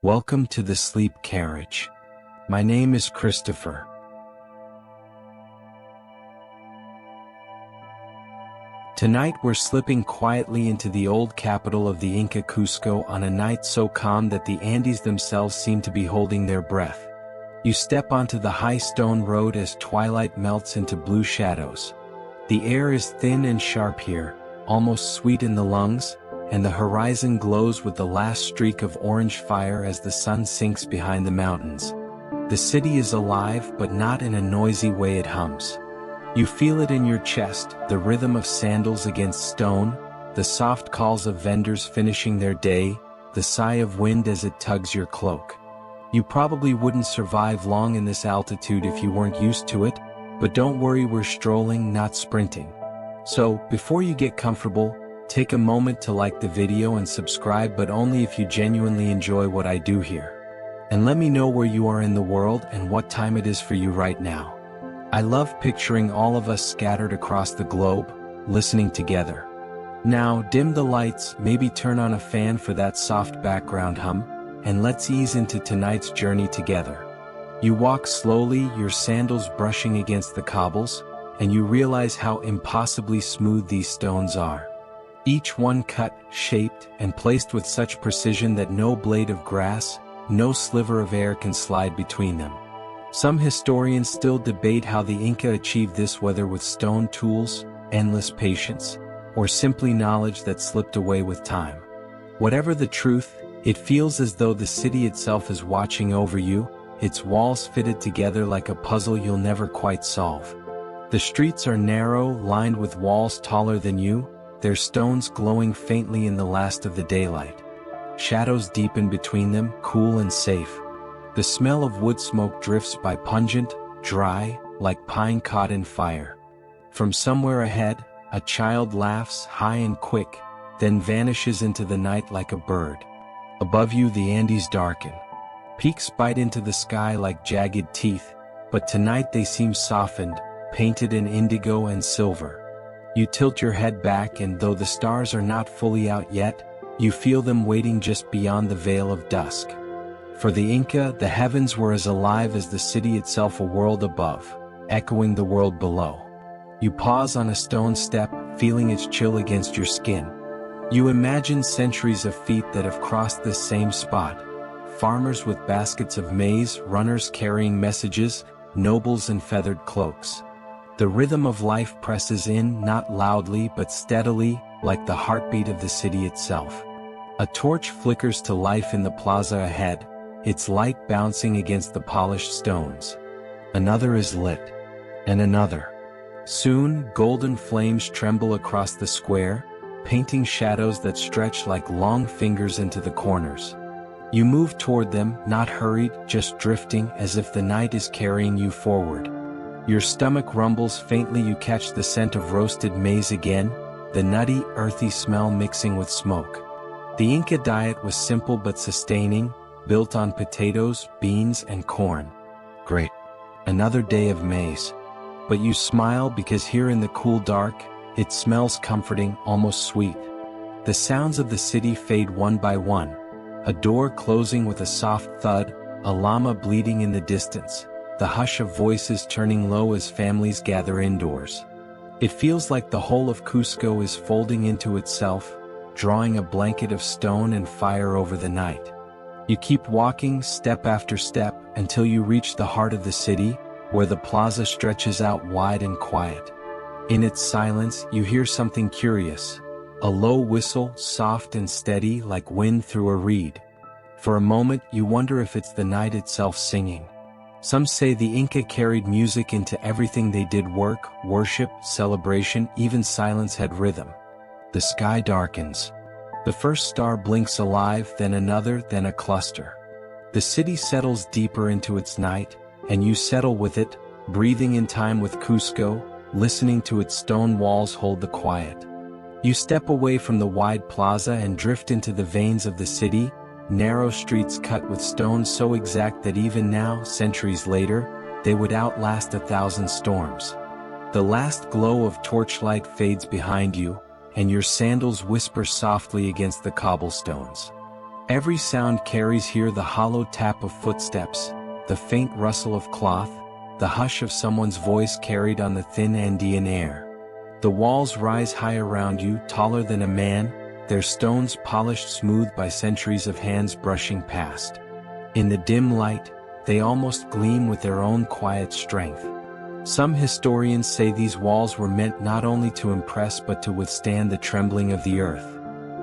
Welcome to the Sleep Carriage. My name is Christopher. Tonight we're slipping quietly into the old capital of the Inca Cusco on a night so calm that the Andes themselves seem to be holding their breath. You step onto the high stone road as twilight melts into blue shadows. The air is thin and sharp here, almost sweet in the lungs, and the horizon glows with the last streak of orange fire as the sun sinks behind the mountains. The city is alive, but not in a noisy way. It hums. You feel it in your chest, the rhythm of sandals against stone, the soft calls of vendors finishing their day, the sigh of wind as it tugs your cloak. You probably wouldn't survive long in this altitude if you weren't used to it, but don't worry, we're strolling, not sprinting. So, before you get comfortable, take a moment to like the video and subscribe, but only if you genuinely enjoy what I do here. And let me know where you are in the world and what time it is for you right now. I love picturing all of us scattered across the globe, listening together. Now, dim the lights, maybe turn on a fan for that soft background hum, and let's ease into tonight's journey together. You walk slowly, your sandals brushing against the cobbles, and you realize how impossibly smooth these stones are. Each one cut, shaped, and placed with such precision that no blade of grass, no sliver of air can slide between them. Some historians still debate how the Inca achieved this, whether with stone tools, endless patience, or simply knowledge that slipped away with time. Whatever the truth, it feels as though the city itself is watching over you, its walls fitted together like a puzzle you'll never quite solve. The streets are narrow, lined with walls taller than you, their stones glowing faintly in the last of the daylight. Shadows deepen between them, cool and safe. The smell of wood smoke drifts by, pungent, dry, like pine caught in fire. From somewhere ahead, a child laughs high and quick, then vanishes into the night like a bird. Above you the Andes darken. Peaks bite into the sky like jagged teeth, but tonight they seem softened, painted in indigo and silver. You tilt your head back, and though the stars are not fully out yet, you feel them waiting just beyond the veil of dusk. For the Inca, the heavens were as alive as the city itself, a world above, echoing the world below. You pause on a stone step, feeling its chill against your skin. You imagine centuries of feet that have crossed this same spot. Farmers with baskets of maize, runners carrying messages, nobles in feathered cloaks. The rhythm of life presses in, not loudly but steadily, like the heartbeat of the city itself. A torch flickers to life in the plaza ahead, its light bouncing against the polished stones. Another is lit. And another. Soon, golden flames tremble across the square, painting shadows that stretch like long fingers into the corners. You move toward them, not hurried, just drifting, as if the night is carrying you forward. Your stomach rumbles faintly, you catch the scent of roasted maize again, the nutty, earthy smell mixing with smoke. The Inca diet was simple but sustaining, built on potatoes, beans, and corn. Great. Another day of maize. But you smile because here in the cool dark, it smells comforting, almost sweet. The sounds of the city fade one by one. A door closing with a soft thud, a llama bleating in the distance, the hush of voices turning low as families gather indoors. It feels like the whole of Cusco is folding into itself, drawing a blanket of stone and fire over the night. You keep walking, step after step, until you reach the heart of the city, where the plaza stretches out wide and quiet. In its silence, you hear something curious. A low whistle, soft and steady like wind through a reed. For a moment, you wonder if it's the night itself singing. Some say the Inca carried music into everything they did: work, worship, celebration, even silence had rhythm. The sky darkens. The first star blinks alive, then another, then a cluster. The city settles deeper into its night, and you settle with it, breathing in time with Cusco, listening to its stone walls hold the quiet. You step away from the wide plaza and drift into the veins of the city, narrow streets cut with stone so exact that even now, centuries later, they would outlast 1,000 storms. The last glow of torchlight fades behind you, and your sandals whisper softly against the cobblestones. Every sound carries here the hollow tap of footsteps, the faint rustle of cloth, the hush of someone's voice carried on the thin Andean air. The walls rise high around you, taller than a man, their stones polished smooth by centuries of hands brushing past. In the dim light, they almost gleam with their own quiet strength. Some historians say these walls were meant not only to impress but to withstand the trembling of the earth.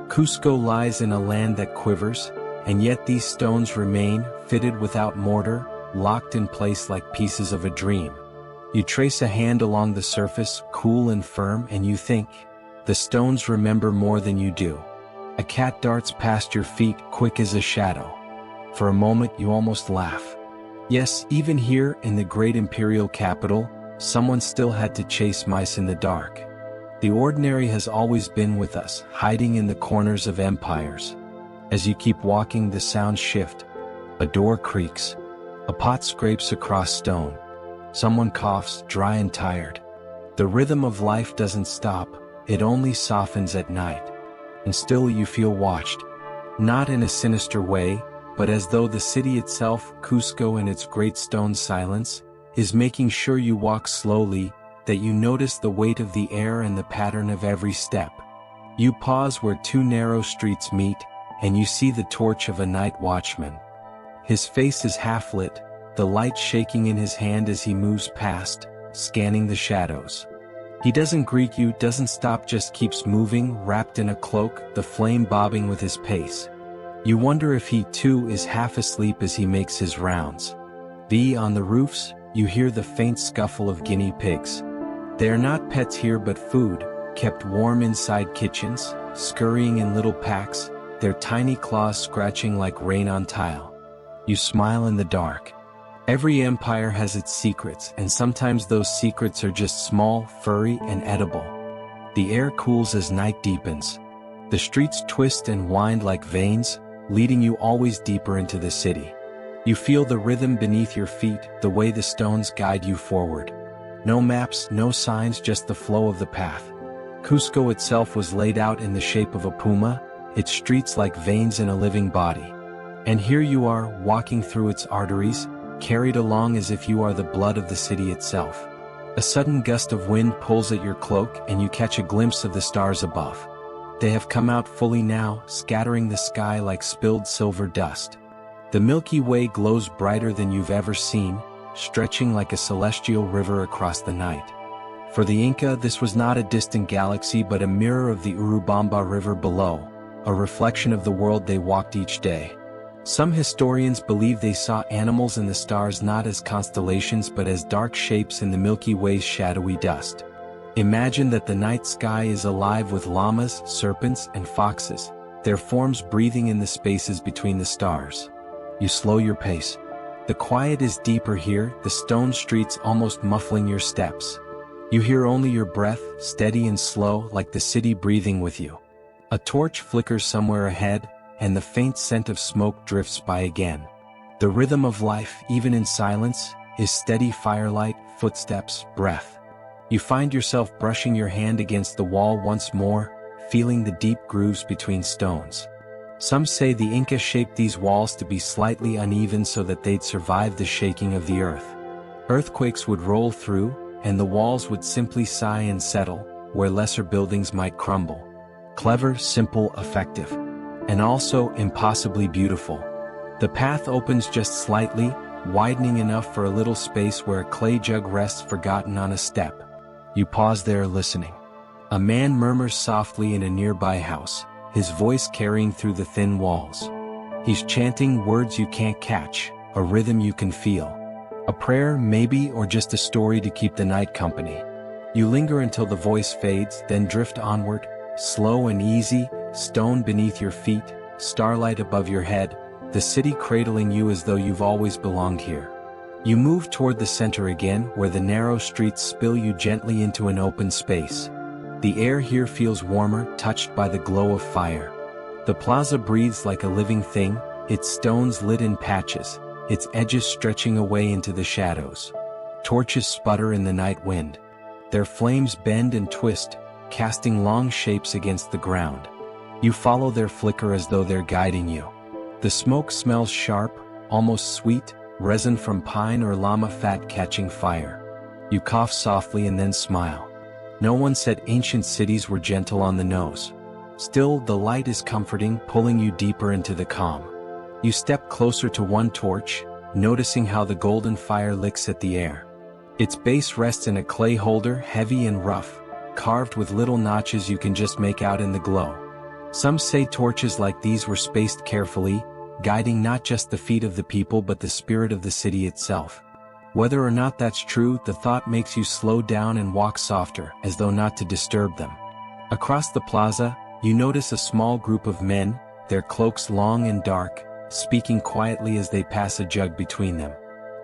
Cusco lies in a land that quivers, and yet these stones remain, fitted without mortar, locked in place like pieces of a dream. You trace a hand along the surface, cool and firm, and you think, the stones remember more than you do. A cat darts past your feet, quick as a shadow. For a moment you almost laugh. Yes, even here, in the great imperial capital, someone still had to chase mice in the dark. The ordinary has always been with us, hiding in the corners of empires. As you keep walking, the sounds shift. A door creaks. A pot scrapes across stone. Someone coughs, dry and tired. The rhythm of life doesn't stop, it only softens at night. And still you feel watched. Not in a sinister way, but as though the city itself, Cusco in its great stone silence, is making sure you walk slowly, that you notice the weight of the air and the pattern of every step. You pause where two narrow streets meet, and you see the torch of a night watchman. His face is half lit, the light shaking in his hand as he moves past, scanning the shadows. He doesn't greet you, doesn't stop, just keeps moving, wrapped in a cloak, the flame bobbing with his pace. You wonder if he too is half asleep as he makes his rounds. On the roofs, you hear the faint scuffle of guinea pigs. They are not pets here but food, kept warm inside kitchens, scurrying in little packs, their tiny claws scratching like rain on tile. You smile in the dark. Every empire has its secrets, and sometimes those secrets are just small, furry, and edible. The air cools as night deepens. The streets twist and wind like veins, leading you always deeper into the city. You feel the rhythm beneath your feet, the way the stones guide you forward. No maps, no signs, just the flow of the path. Cusco itself was laid out in the shape of a puma, its streets like veins in a living body. And here you are, walking through its arteries, carried along as if you are the blood of the city itself. A sudden gust of wind pulls at your cloak and you catch a glimpse of the stars above. They have come out fully now, scattering the sky like spilled silver dust. The Milky Way glows brighter than you've ever seen, stretching like a celestial river across the night. For the Inca, this was not a distant galaxy but a mirror of the Urubamba River below, a reflection of the world they walked each day. Some historians believe they saw animals in the stars not as constellations but as dark shapes in the Milky Way's shadowy dust. Imagine that the night sky is alive with llamas, serpents, and foxes, their forms breathing in the spaces between the stars. You slow your pace. The quiet is deeper here, the stone streets almost muffling your steps. You hear only your breath, steady and slow, like the city breathing with you. A torch flickers somewhere ahead, and the faint scent of smoke drifts by again. The rhythm of life, even in silence, is steady firelight, footsteps, breath. You find yourself brushing your hand against the wall once more, feeling the deep grooves between stones. Some say the Inca shaped these walls to be slightly uneven so that they'd survive the shaking of the earth. Earthquakes would roll through, and the walls would simply sigh and settle, where lesser buildings might crumble. Clever, simple, effective. And also impossibly beautiful. The path opens just slightly, widening enough for a little space where a clay jug rests forgotten on a step. You pause there listening. A man murmurs softly in a nearby house, his voice carrying through the thin walls. He's chanting words you can't catch, a rhythm you can feel. A prayer maybe, or just a story to keep the night company. You linger until the voice fades, then drift onward, slow and easy, stone beneath your feet, starlight above your head, the city cradling you as though you've always belonged here. You move toward the center again, where the narrow streets spill you gently into an open space. The air here feels warmer, touched by the glow of fire. The plaza breathes like a living thing, its stones lit in patches, its edges stretching away into the shadows. Torches sputter in the night wind. Their flames bend and twist, casting long shapes against the ground. You follow their flicker as though they're guiding you. The smoke smells sharp, almost sweet, resin from pine or llama fat catching fire. You cough softly and then smile. No one said ancient cities were gentle on the nose. Still, the light is comforting, pulling you deeper into the calm. You step closer to one torch, noticing how the golden fire licks at the air. Its base rests in a clay holder, heavy and rough, carved with little notches you can just make out in the glow. Some say torches like these were spaced carefully, guiding not just the feet of the people but the spirit of the city itself. Whether or not that's true, the thought makes you slow down and walk softer, as though not to disturb them. Across the plaza, you notice a small group of men, their cloaks long and dark, speaking quietly as they pass a jug between them.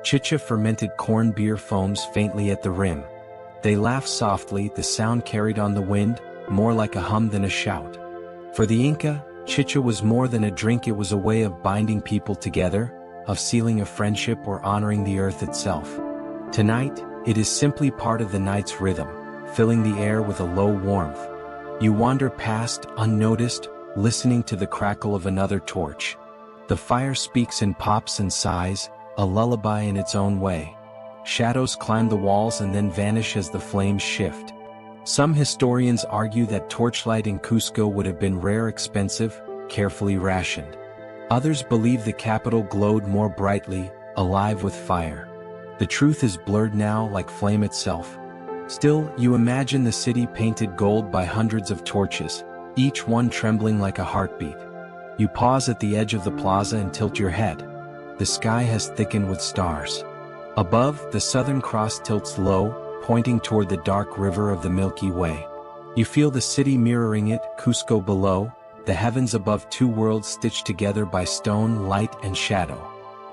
Chicha fermented corn beer foams faintly at the rim. They laugh softly, the sound carried on the wind, more like a hum than a shout. For the Inca, chicha was more than a drink, it was a way of binding people together, of sealing a friendship or honoring the earth itself. Tonight, it is simply part of the night's rhythm, filling the air with a low warmth. You wander past, unnoticed, listening to the crackle of another torch. The fire speaks in pops and sighs, a lullaby in its own way. Shadows climb the walls and then vanish as the flames shift. Some historians argue that torchlight in Cusco would have been rare, expensive, carefully rationed. Others believe the capital glowed more brightly, alive with fire. The truth is blurred now, like flame itself. Still, you imagine the city painted gold by hundreds of torches, each one trembling like a heartbeat. You pause at the edge of the plaza and tilt your head. The sky has thickened with stars. Above, the Southern Cross tilts low, pointing toward the dark river of the Milky Way. You feel the city mirroring it, Cusco below, the heavens above, two worlds stitched together by stone, light and shadow.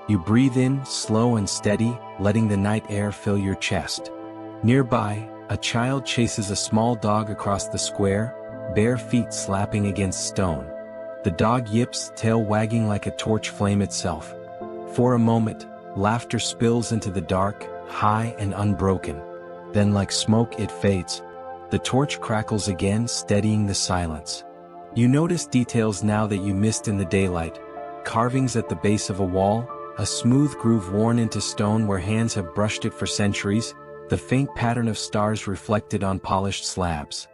You breathe in, slow and steady, letting the night air fill your chest. Nearby, a child chases a small dog across the square, bare feet slapping against stone. The dog yips, tail wagging like a torch flame itself. For a moment, laughter spills into the dark, high and unbroken. Then like smoke it fades. The torch crackles again, steadying the silence. You notice details now that you missed in the daylight. Carvings at the base of a wall, a smooth groove worn into stone where hands have brushed it for centuries, the faint pattern of stars reflected on polished slabs.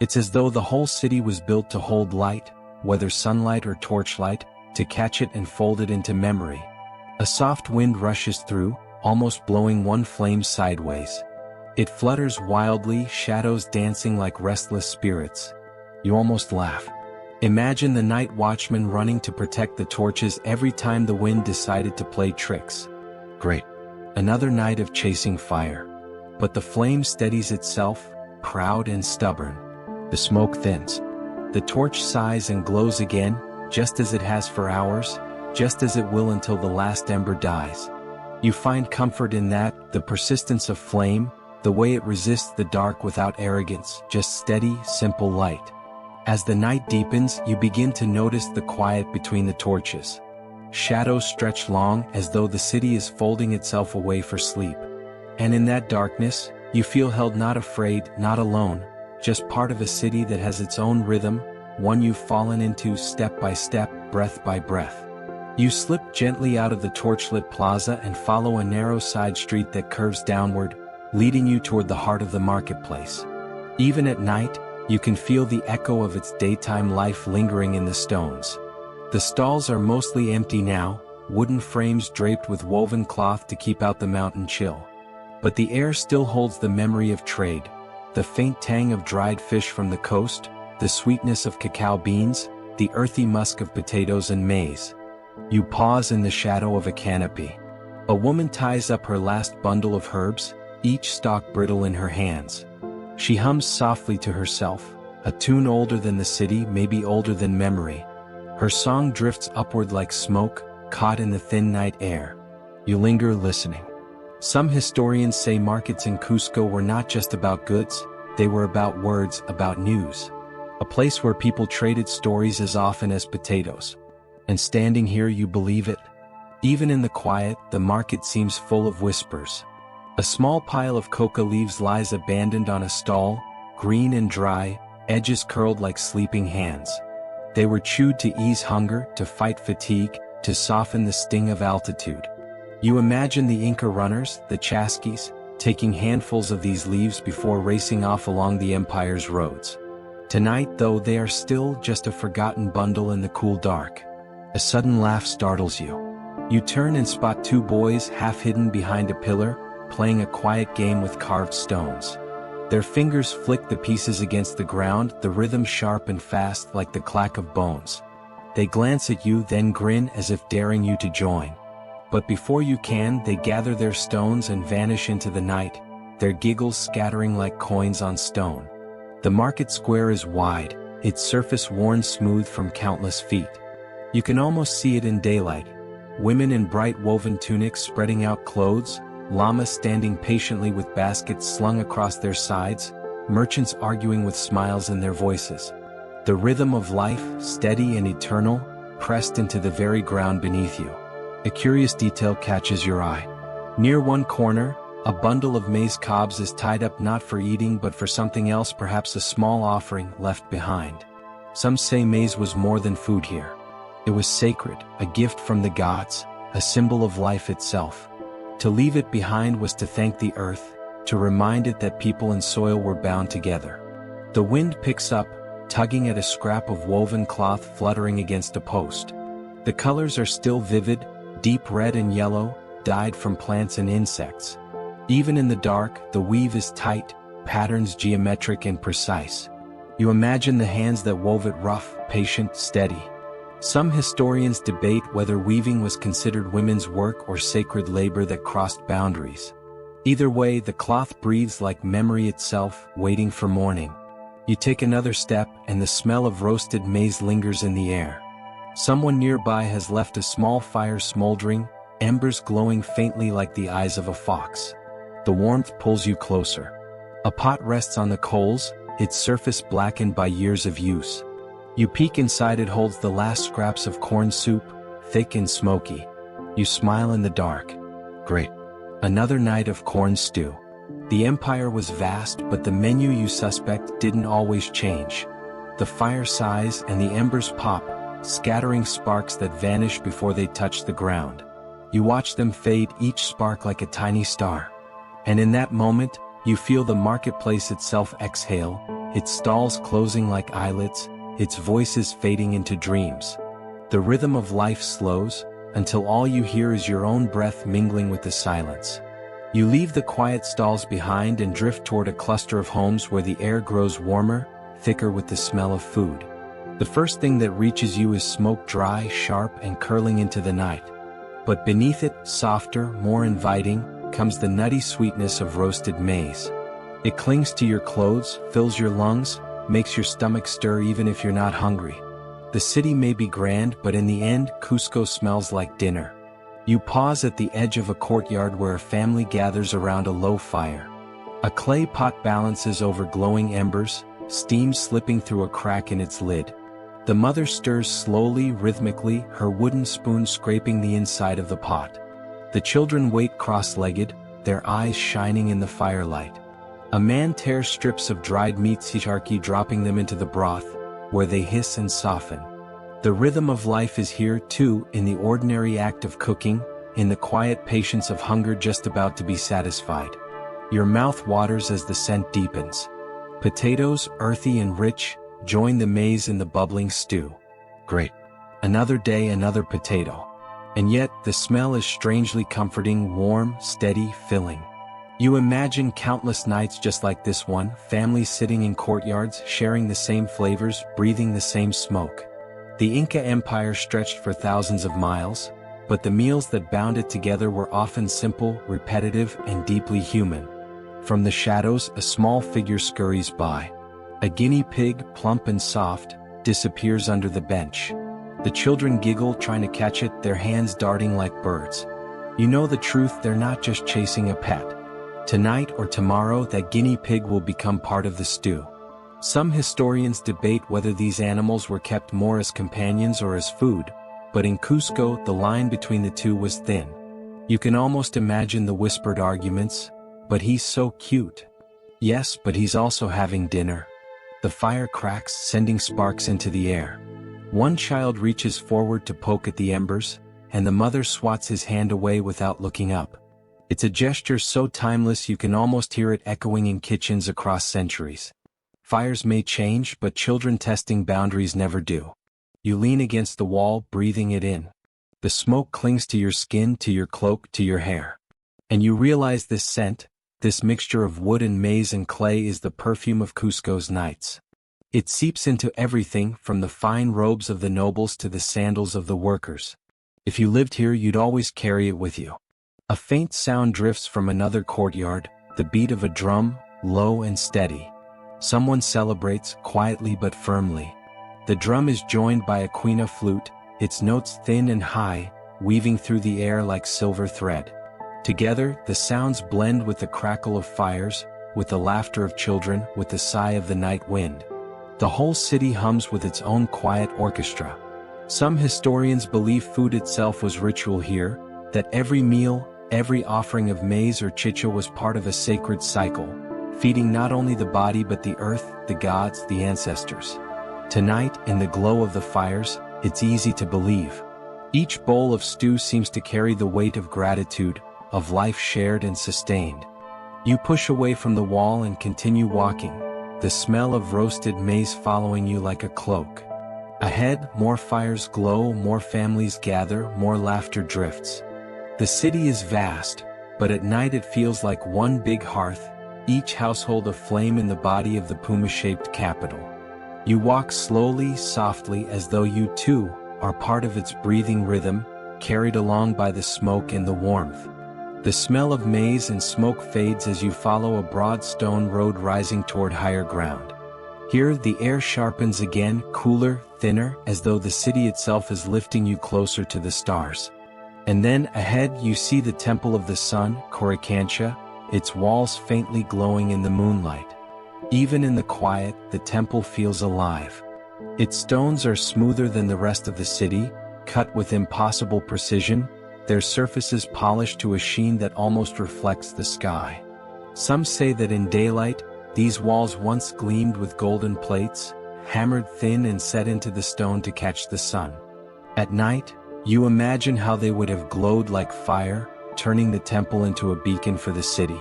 It's as though the whole city was built to hold light, whether sunlight or torchlight, to catch it and fold it into memory. A soft wind rushes through, almost blowing one flame sideways. It flutters wildly, shadows dancing like restless spirits. You almost laugh. Imagine the night watchman running to protect the torches every time the wind decided to play tricks. Great. Another night of chasing fire. But the flame steadies itself, proud and stubborn. The smoke thins. The torch sighs and glows again, just as it has for hours, just as it will until the last ember dies. You find comfort in that, the persistence of flame, the way it resists the dark without arrogance, just steady, simple light. As the night deepens, you begin to notice the quiet between the torches. Shadows stretch long, as though the city is folding itself away for sleep. And in that darkness, you feel held, not afraid, not alone, just part of a city that has its own rhythm, one you've fallen into step by step, breath by breath. You slip gently out of the torchlit plaza and follow a narrow side street that curves downward, leading you toward the heart of the marketplace. Even at night, you can feel the echo of its daytime life lingering in the stones. The stalls are mostly empty now, wooden frames draped with woven cloth to keep out the mountain chill. But the air still holds the memory of trade, the faint tang of dried fish from the coast, the sweetness of cacao beans, the earthy musk of potatoes and maize. You pause in the shadow of a canopy. A woman ties up her last bundle of herbs, each stalk brittle in her hands. She hums softly to herself, a tune older than the city, maybe older than memory. Her song drifts upward like smoke, caught in the thin night air. You linger listening. Some historians say markets in Cusco were not just about goods, they were about words, about news. A place where people traded stories as often as potatoes. And standing here you believe it. Even in the quiet, the market seems full of whispers. A small pile of coca leaves lies abandoned on a stall, green and dry, edges curled like sleeping hands. They were chewed to ease hunger, to fight fatigue, to soften the sting of altitude. You imagine the Inca runners, the Chasquis, taking handfuls of these leaves before racing off along the empire's roads. Tonight, though, they are still just a forgotten bundle in the cool dark. A sudden laugh startles you. You turn and spot two boys half hidden behind a pillar, playing a quiet game with carved stones. Their fingers flick the pieces against the ground, the rhythm sharp and fast like the clack of bones. They glance at you, then grin as if daring you to join. But before you can, they gather their stones and vanish into the night, their giggles scattering like coins on stone. The market square is wide, its surface worn smooth from countless feet. You can almost see it in daylight. Women in bright woven tunics spreading out clothes, llamas standing patiently with baskets slung across their sides, merchants arguing with smiles in their voices. The rhythm of life, steady and eternal, pressed into the very ground beneath you. A curious detail catches your eye. Near one corner, a bundle of maize cobs is tied up not for eating but for something else, perhaps a small offering left behind. Some say maize was more than food here. It was sacred, a gift from the gods, a symbol of life itself. To leave it behind was to thank the earth, to remind it that people and soil were bound together. The wind picks up, tugging at a scrap of woven cloth fluttering against a post. The colors are still vivid, deep red and yellow, dyed from plants and insects. Even in the dark, the weave is tight, patterns geometric and precise. You imagine the hands that wove it rough, patient, steady. Some historians debate whether weaving was considered women's work or sacred labor that crossed boundaries. Either way, the cloth breathes like memory itself, waiting for morning. You take another step, and the smell of roasted maize lingers in the air. Someone nearby has left a small fire smoldering, embers glowing faintly like the eyes of a fox. The warmth pulls you closer. A pot rests on the coals, its surface blackened by years of use. You peek inside. It holds the last scraps of corn soup, thick and smoky. You smile in the dark. Great. Another night of corn stew. The empire was vast, but the menu, you suspect, didn't always change. The fire sighs and the embers pop, scattering sparks that vanish before they touch the ground. You watch them fade, each spark like a tiny star. And in that moment, you feel the marketplace itself exhale, its stalls closing like eyelids, its voices fading into dreams. The rhythm of life slows, until all you hear is your own breath mingling with the silence. You leave the quiet stalls behind and drift toward a cluster of homes where the air grows warmer, thicker with the smell of food. The first thing that reaches you is smoke, dry, sharp, and curling into the night. But beneath it, softer, more inviting, comes the nutty sweetness of roasted maize. It clings to your clothes, fills your lungs, makes your stomach stir even if you're not hungry. The city may be grand, but in the end, Cusco smells like dinner. You pause at the edge of a courtyard where a family gathers around a low fire. A clay pot balances over glowing embers, steam slipping through a crack in its lid. The mother stirs slowly, rhythmically, her wooden spoon scraping the inside of the pot. The children wait cross-legged, their eyes shining in the firelight. A man tears strips of dried meat, sicharki, dropping them into the broth, where they hiss and soften. The rhythm of life is here too, in the ordinary act of cooking, in the quiet patience of hunger just about to be satisfied. Your mouth waters as the scent deepens. Potatoes, earthy and rich, join the maize in the bubbling stew. Great. Another day, another potato. And yet, the smell is strangely comforting, warm, steady, filling. You imagine countless nights just like this one, families sitting in courtyards, sharing the same flavors, breathing the same smoke. The Inca Empire stretched for thousands of miles, but the meals that bound it together were often simple, repetitive, and deeply human. From the shadows, a small figure scurries by. A guinea pig, plump and soft, disappears under the bench. The children giggle, trying to catch it, their hands darting like birds. You know the truth, they're not just chasing a pet. Tonight or tomorrow, that guinea pig will become part of the stew. Some historians debate whether these animals were kept more as companions or as food, but in Cusco, the line between the two was thin. You can almost imagine the whispered arguments, "But he's so cute." "Yes, but he's also having dinner." The fire cracks, sending sparks into the air. One child reaches forward to poke at the embers, and the mother swats his hand away without looking up. It's a gesture so timeless you can almost hear it echoing in kitchens across centuries. Fires may change, but children testing boundaries never do. You lean against the wall, breathing it in. The smoke clings to your skin, to your cloak, to your hair. And you realize this scent, this mixture of wood and maize and clay, is the perfume of Cusco's nights. It seeps into everything, from the fine robes of the nobles to the sandals of the workers. If you lived here, you'd always carry it with you. A faint sound drifts from another courtyard, the beat of a drum, low and steady. Someone celebrates, quietly but firmly. The drum is joined by a quina flute, its notes thin and high, weaving through the air like silver thread. Together, the sounds blend with the crackle of fires, with the laughter of children, with the sigh of the night wind. The whole city hums with its own quiet orchestra. Some historians believe food itself was ritual here, that every meal, every offering of maize or chicha was part of a sacred cycle, feeding not only the body but the earth, the gods, the ancestors. Tonight, in the glow of the fires, it's easy to believe. Each bowl of stew seems to carry the weight of gratitude, of life shared and sustained. You push away from the wall and continue walking, the smell of roasted maize following you like a cloak. Ahead, more fires glow, more families gather, more laughter drifts. The city is vast, but at night it feels like one big hearth, each household aflame in the body of the puma-shaped capital. You walk slowly, softly, as though you too are part of its breathing rhythm, carried along by the smoke and the warmth. The smell of maize and smoke fades as you follow a broad stone road rising toward higher ground. Here, the air sharpens again, cooler, thinner, as though the city itself is lifting you closer to the stars. And then, ahead, you see the Temple of the Sun, Coricancha, its walls faintly glowing in the moonlight. Even in the quiet, the temple feels alive. Its stones are smoother than the rest of the city, cut with impossible precision, their surfaces polished to a sheen that almost reflects the sky. Some say that in daylight, these walls once gleamed with golden plates, hammered thin and set into the stone to catch the sun. At night, you imagine how they would have glowed like fire, turning the temple into a beacon for the city.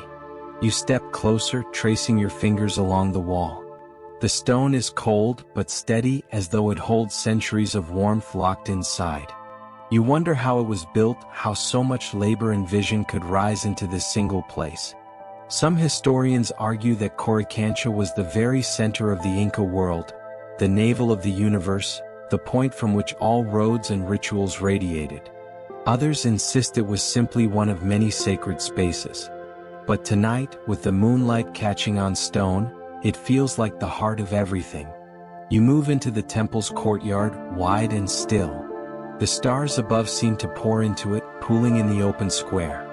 You step closer, tracing your fingers along the wall. The stone is cold but steady, as though it holds centuries of warmth locked inside. You wonder how it was built, how so much labor and vision could rise into this single place. Some historians argue that Coricancha was the very center of the Inca world, the navel of the universe, the point from which all roads and rituals radiated. Others insist it was simply one of many sacred spaces. But tonight, with the moonlight catching on stone, it feels like the heart of everything. You move into the temple's courtyard, wide and still. The stars above seem to pour into it, pooling in the open square.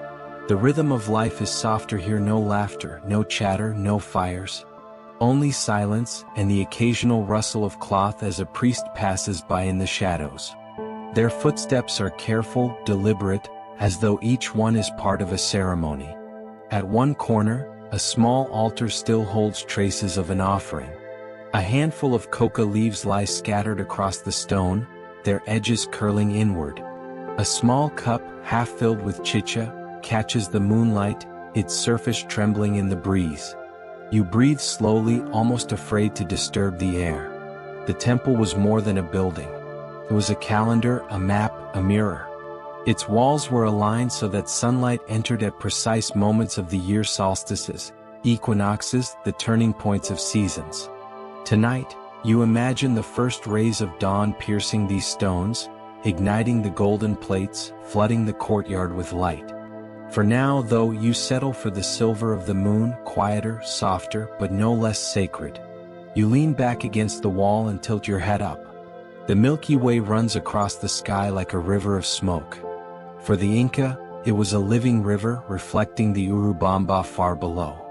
The rhythm of life is softer here, no laughter, no chatter, no fires. Only silence and the occasional rustle of cloth as a priest passes by in the shadows. Their footsteps are careful, deliberate, as though each one is part of a ceremony. At one corner, a small altar still holds traces of an offering. A handful of coca leaves lie scattered across the stone, their edges curling inward. A small cup, half filled with chicha, catches the moonlight, its surface trembling in the breeze. You breathe slowly, almost afraid to disturb the air. The temple was more than a building. It was a calendar, a map, a mirror. Its walls were aligned so that sunlight entered at precise moments of the year, solstices, equinoxes, the turning points of seasons. Tonight, you imagine the first rays of dawn piercing these stones, igniting the golden plates, flooding the courtyard with light. For now, though, you settle for the silver of the moon, quieter, softer, but no less sacred. You lean back against the wall and tilt your head up. The Milky Way runs across the sky like a river of smoke. For the Inca, it was a living river reflecting the Urubamba far below.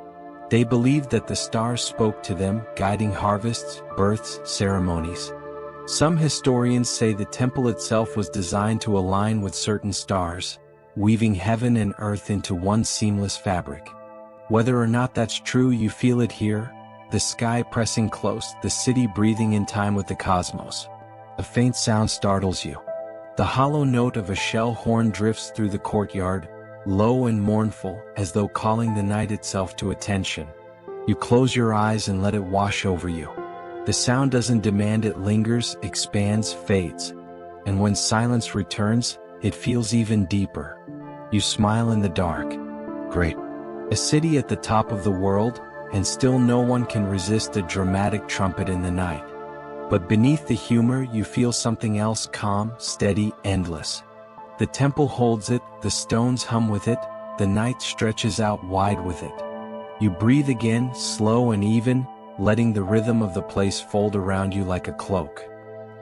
They believed that the stars spoke to them, guiding harvests, births, ceremonies. Some historians say the temple itself was designed to align with certain stars, weaving heaven and earth into one seamless fabric. Whether or not that's true, you feel it here, the sky pressing close, the city breathing in time with the cosmos. A faint sound startles you. The hollow note of a shell horn drifts through the courtyard, low and mournful, as though calling the night itself to attention. You close your eyes and let it wash over you. The sound doesn't demand, it lingers, expands, fades. And when silence returns, it feels even deeper. You smile in the dark. Great. A city at the top of the world, and still no one can resist a dramatic trumpet in the night. But beneath the humor you feel something else, calm, steady, endless. The temple holds it, the stones hum with it, the night stretches out wide with it. You breathe again, slow and even, letting the rhythm of the place fold around you like a cloak.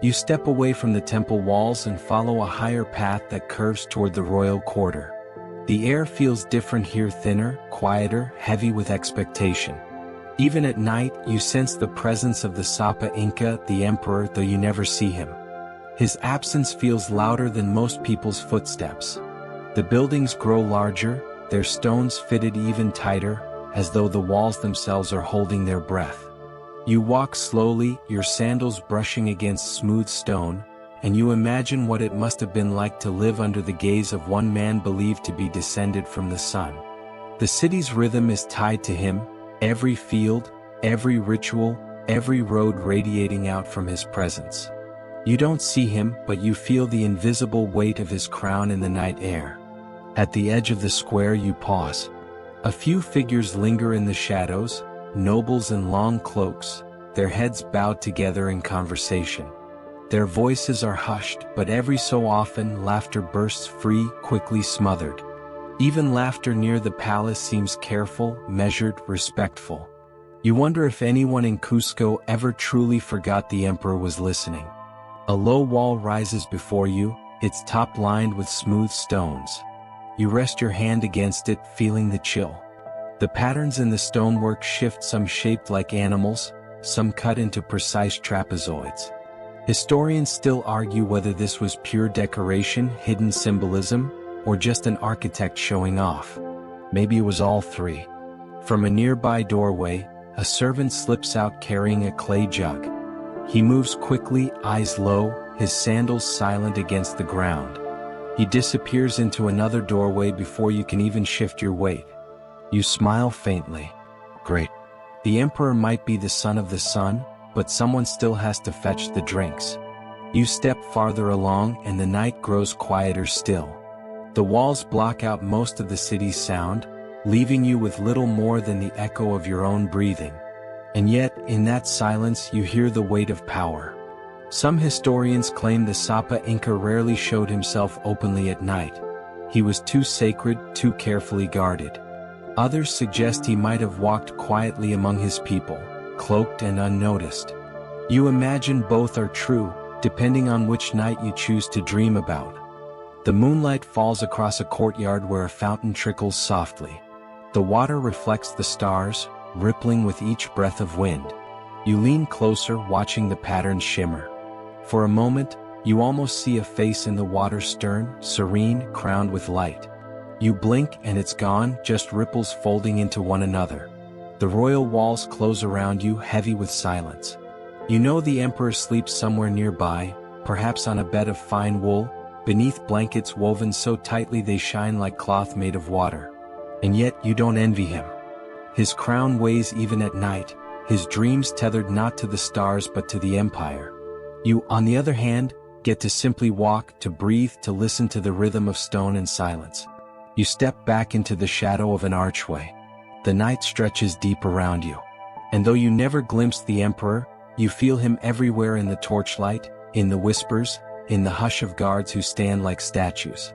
You step away from the temple walls and follow a higher path that curves toward the royal quarter. The air feels different here, thinner, quieter, heavy with expectation. Even at night, you sense the presence of the Sapa Inca, the emperor, though you never see him. His absence feels louder than most people's footsteps. The buildings grow larger, their stones fitted even tighter, as though the walls themselves are holding their breath. You walk slowly, your sandals brushing against smooth stone, and you imagine what it must have been like to live under the gaze of one man believed to be descended from the sun. The city's rhythm is tied to him, every field, every ritual, every road radiating out from his presence. You don't see him, but you feel the invisible weight of his crown in the night air. At the edge of the square you pause. A few figures linger in the shadows, nobles in long cloaks, their heads bowed together in conversation. Their voices are hushed, but every so often laughter bursts free, quickly smothered. Even laughter near the palace seems careful, measured, respectful. You wonder if anyone in Cusco ever truly forgot the emperor was listening. A low wall rises before you, its top lined with smooth stones. You rest your hand against it, feeling the chill. The patterns in the stonework shift, some shaped like animals, some cut into precise trapezoids. Historians still argue whether this was pure decoration, hidden symbolism, or just an architect showing off. Maybe it was all three. From a nearby doorway, a servant slips out carrying a clay jug. He moves quickly, eyes low, his sandals silent against the ground. He disappears into another doorway before you can even shift your weight. You smile faintly. Great. The emperor might be the son of the sun, but someone still has to fetch the drinks. You step farther along and the night grows quieter still. The walls block out most of the city's sound, leaving you with little more than the echo of your own breathing. And yet, in that silence you hear the weight of power. Some historians claim the Sapa Inca rarely showed himself openly at night. He was too sacred, too carefully guarded. Others suggest he might have walked quietly among his people, cloaked and unnoticed. You imagine both are true, depending on which night you choose to dream about. The moonlight falls across a courtyard where a fountain trickles softly. The water reflects the stars, rippling with each breath of wind. You lean closer, watching the patterns shimmer. For a moment, you almost see a face in the water, stern, serene, crowned with light. You blink and it's gone, just ripples folding into one another. The royal walls close around you, heavy with silence. You know the emperor sleeps somewhere nearby, perhaps on a bed of fine wool, beneath blankets woven so tightly they shine like cloth made of water. And yet you don't envy him. His crown weighs even at night, his dreams tethered not to the stars but to the empire. You, on the other hand, get to simply walk, to breathe, to listen to the rhythm of stone and silence. You step back into the shadow of an archway. The night stretches deep around you. And though you never glimpse the emperor, you feel him everywhere, in the torchlight, in the whispers, in the hush of guards who stand like statues.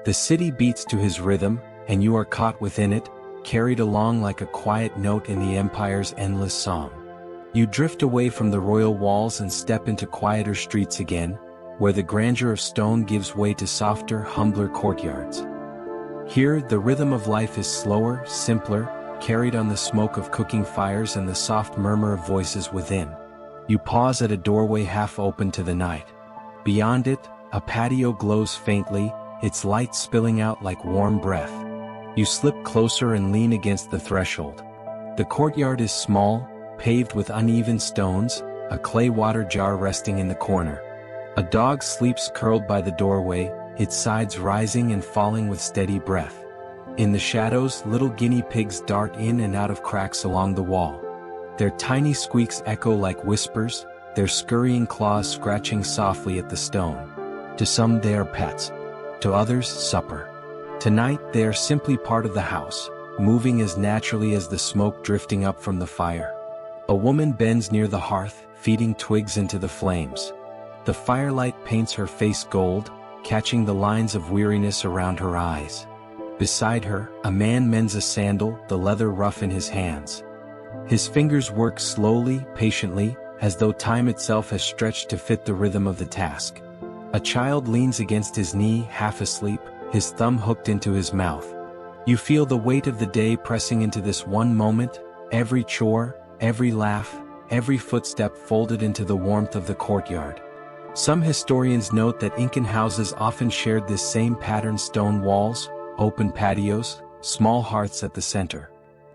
The city beats to his rhythm, and you are caught within it, carried along like a quiet note in the empire's endless song. You drift away from the royal walls and step into quieter streets again, where the grandeur of stone gives way to softer, humbler courtyards. Here, the rhythm of life is slower, simpler, carried on the smoke of cooking fires and the soft murmur of voices within. You pause at a doorway half open to the night. Beyond it, a patio glows faintly, its light spilling out like warm breath. You slip closer and lean against the threshold. The courtyard is small, paved with uneven stones, a clay water jar resting in the corner. A dog sleeps curled by the doorway, its sides rising and falling with steady breath. In the shadows, little guinea pigs dart in and out of cracks along the wall. Their tiny squeaks echo like whispers, their scurrying claws scratching softly at the stone. To some they are pets. To others, supper. Tonight they are simply part of the house, moving as naturally as the smoke drifting up from the fire. A woman bends near the hearth, feeding twigs into the flames. The firelight paints her face gold, catching the lines of weariness around her eyes. Beside her, a man mends a sandal, the leather rough in his hands. His fingers work slowly, patiently, as though time itself has stretched to fit the rhythm of the task. A child leans against his knee, half asleep, his thumb hooked into his mouth. You feel the weight of the day pressing into this one moment, every chore, every laugh, every footstep folded into the warmth of the courtyard. Some historians note that Incan houses often shared this same pattern: stone walls, open patios, small hearths at the center.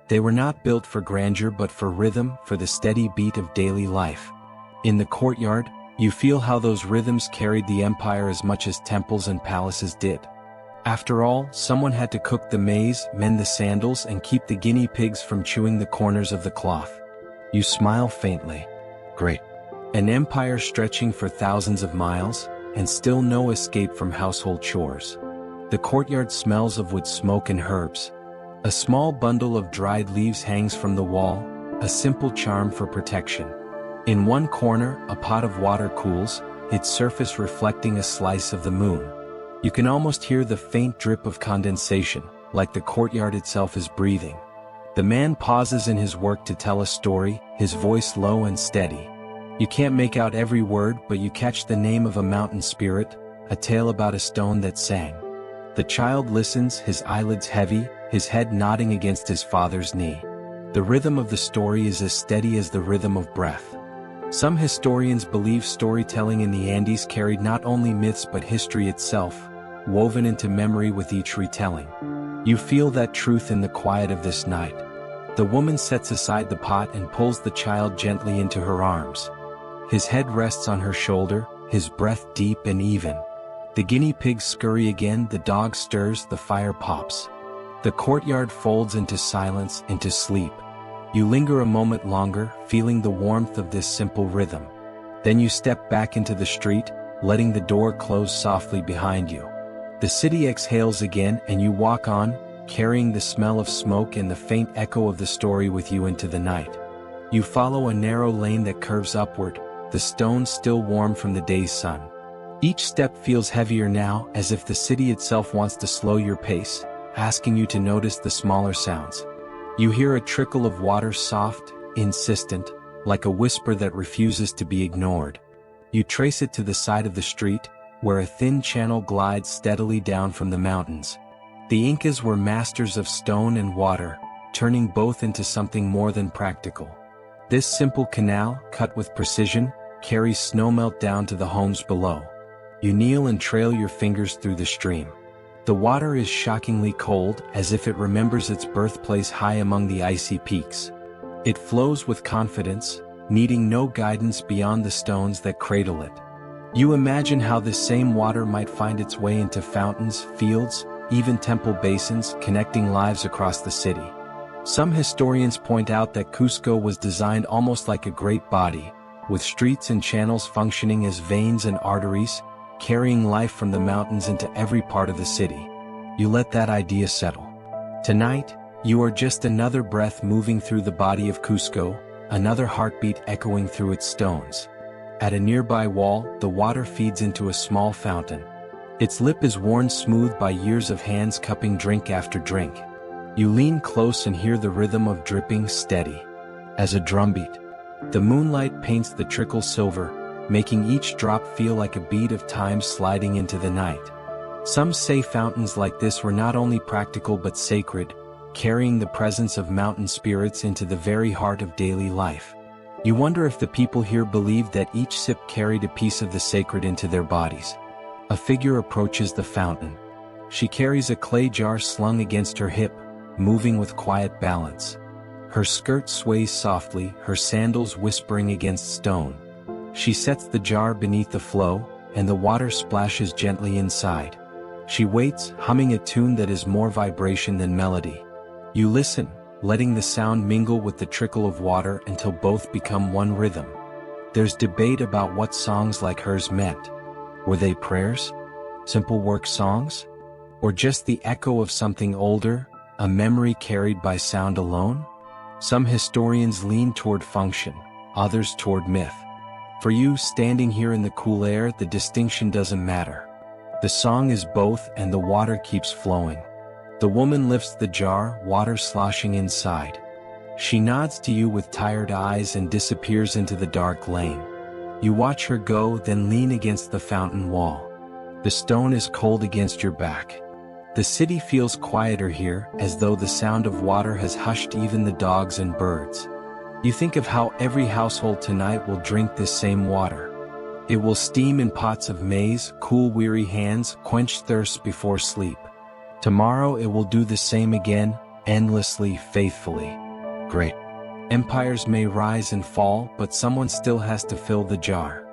They were not built for grandeur but for rhythm, for the steady beat of daily life. In the courtyard, you feel how those rhythms carried the empire as much as temples and palaces did. After all, someone had to cook the maize, mend the sandals, and keep the guinea pigs from chewing the corners of the cloth. You smile faintly. Great. An empire stretching for thousands of miles, and still no escape from household chores. The courtyard smells of wood smoke and herbs. A small bundle of dried leaves hangs from the wall, a simple charm for protection. In one corner, a pot of water cools, its surface reflecting a slice of the moon. You can almost hear the faint drip of condensation, like the courtyard itself is breathing. The man pauses in his work to tell a story, his voice low and steady. You can't make out every word, but you catch the name of a mountain spirit, a tale about a stone that sang. The child listens, his eyelids heavy, his head nodding against his father's knee. The rhythm of the story is as steady as the rhythm of breath. Some historians believe storytelling in the Andes carried not only myths but history itself, woven into memory with each retelling. You feel that truth in the quiet of this night. The woman sets aside the pot and pulls the child gently into her arms. His head rests on her shoulder, his breath deep and even. The guinea pigs scurry again, the dog stirs, the fire pops. The courtyard folds into silence, into sleep. You linger a moment longer, feeling the warmth of this simple rhythm. Then you step back into the street, letting the door close softly behind you. The city exhales again and you walk on, carrying the smell of smoke and the faint echo of the story with you into the night. You follow a narrow lane that curves upward, the stones still warm from the day's sun. Each step feels heavier now, as if the city itself wants to slow your pace, asking you to notice the smaller sounds. You hear a trickle of water, soft, insistent, like a whisper that refuses to be ignored. You trace it to the side of the street, where a thin channel glides steadily down from the mountains. The Incas were masters of stone and water, turning both into something more than practical. This simple canal, cut with precision, carries snowmelt down to the homes below. You kneel and trail your fingers through the stream. The water is shockingly cold, as if it remembers its birthplace high among the icy peaks. It flows with confidence, needing no guidance beyond the stones that cradle it. You imagine how this same water might find its way into fountains, fields, even temple basins, connecting lives across the city. Some historians point out that Cusco was designed almost like a great body, with streets and channels functioning as veins and arteries, carrying life from the mountains into every part of the city. You let that idea settle. Tonight, you are just another breath moving through the body of Cusco, another heartbeat echoing through its stones. At a nearby wall, the water feeds into a small fountain. Its lip is worn smooth by years of hands cupping drink after drink. You lean close and hear the rhythm of dripping, steady as a drumbeat. The moonlight paints the trickle silver, making each drop feel like a bead of time sliding into the night. Some say fountains like this were not only practical but sacred, carrying the presence of mountain spirits into the very heart of daily life. You wonder if the people here believed that each sip carried a piece of the sacred into their bodies. A figure approaches the fountain. She carries a clay jar slung against her hip, moving with quiet balance. Her skirt sways softly, her sandals whispering against stone. She sets the jar beneath the flow, and the water splashes gently inside. She waits, humming a tune that is more vibration than melody. You listen, letting the sound mingle with the trickle of water until both become one rhythm. There's debate about what songs like hers meant. Were they prayers? Simple work songs? Or just the echo of something older, a memory carried by sound alone? Some historians lean toward function, others toward myth. For you, standing here in the cool air, the distinction doesn't matter. The song is both, and the water keeps flowing. The woman lifts the jar, water sloshing inside. She nods to you with tired eyes and disappears into the dark lane. You watch her go, then lean against the fountain wall. The stone is cold against your back. The city feels quieter here, as though the sound of water has hushed even the dogs and birds. You think of how every household tonight will drink this same water. It will steam in pots of maize, cool weary hands, quench thirst before sleep. Tomorrow it will do the same again, endlessly, faithfully. Great. Empires may rise and fall, but someone still has to fill the jar.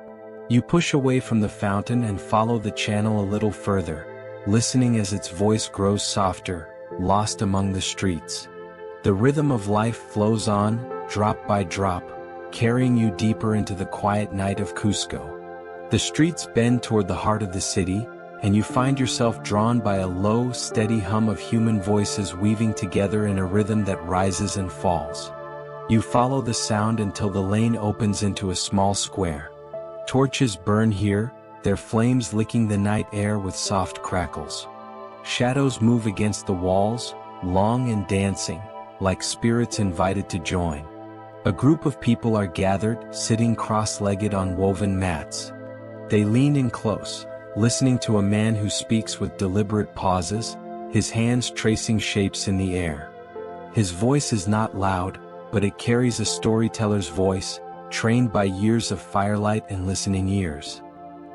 You push away from the fountain and follow the channel a little further, listening as its voice grows softer, lost among the streets. The rhythm of life flows on, drop by drop, carrying you deeper into the quiet night of Cusco. The streets bend toward the heart of the city, and you find yourself drawn by a low, steady hum of human voices weaving together in a rhythm that rises and falls. You follow the sound until the lane opens into a small square. Torches burn here, their flames licking the night air with soft crackles. Shadows move against the walls, long and dancing, like spirits invited to join. A group of people are gathered, sitting cross-legged on woven mats. They lean in close, listening to a man who speaks with deliberate pauses, his hands tracing shapes in the air. His voice is not loud, but it carries a storyteller's voice, trained by years of firelight and listening ears.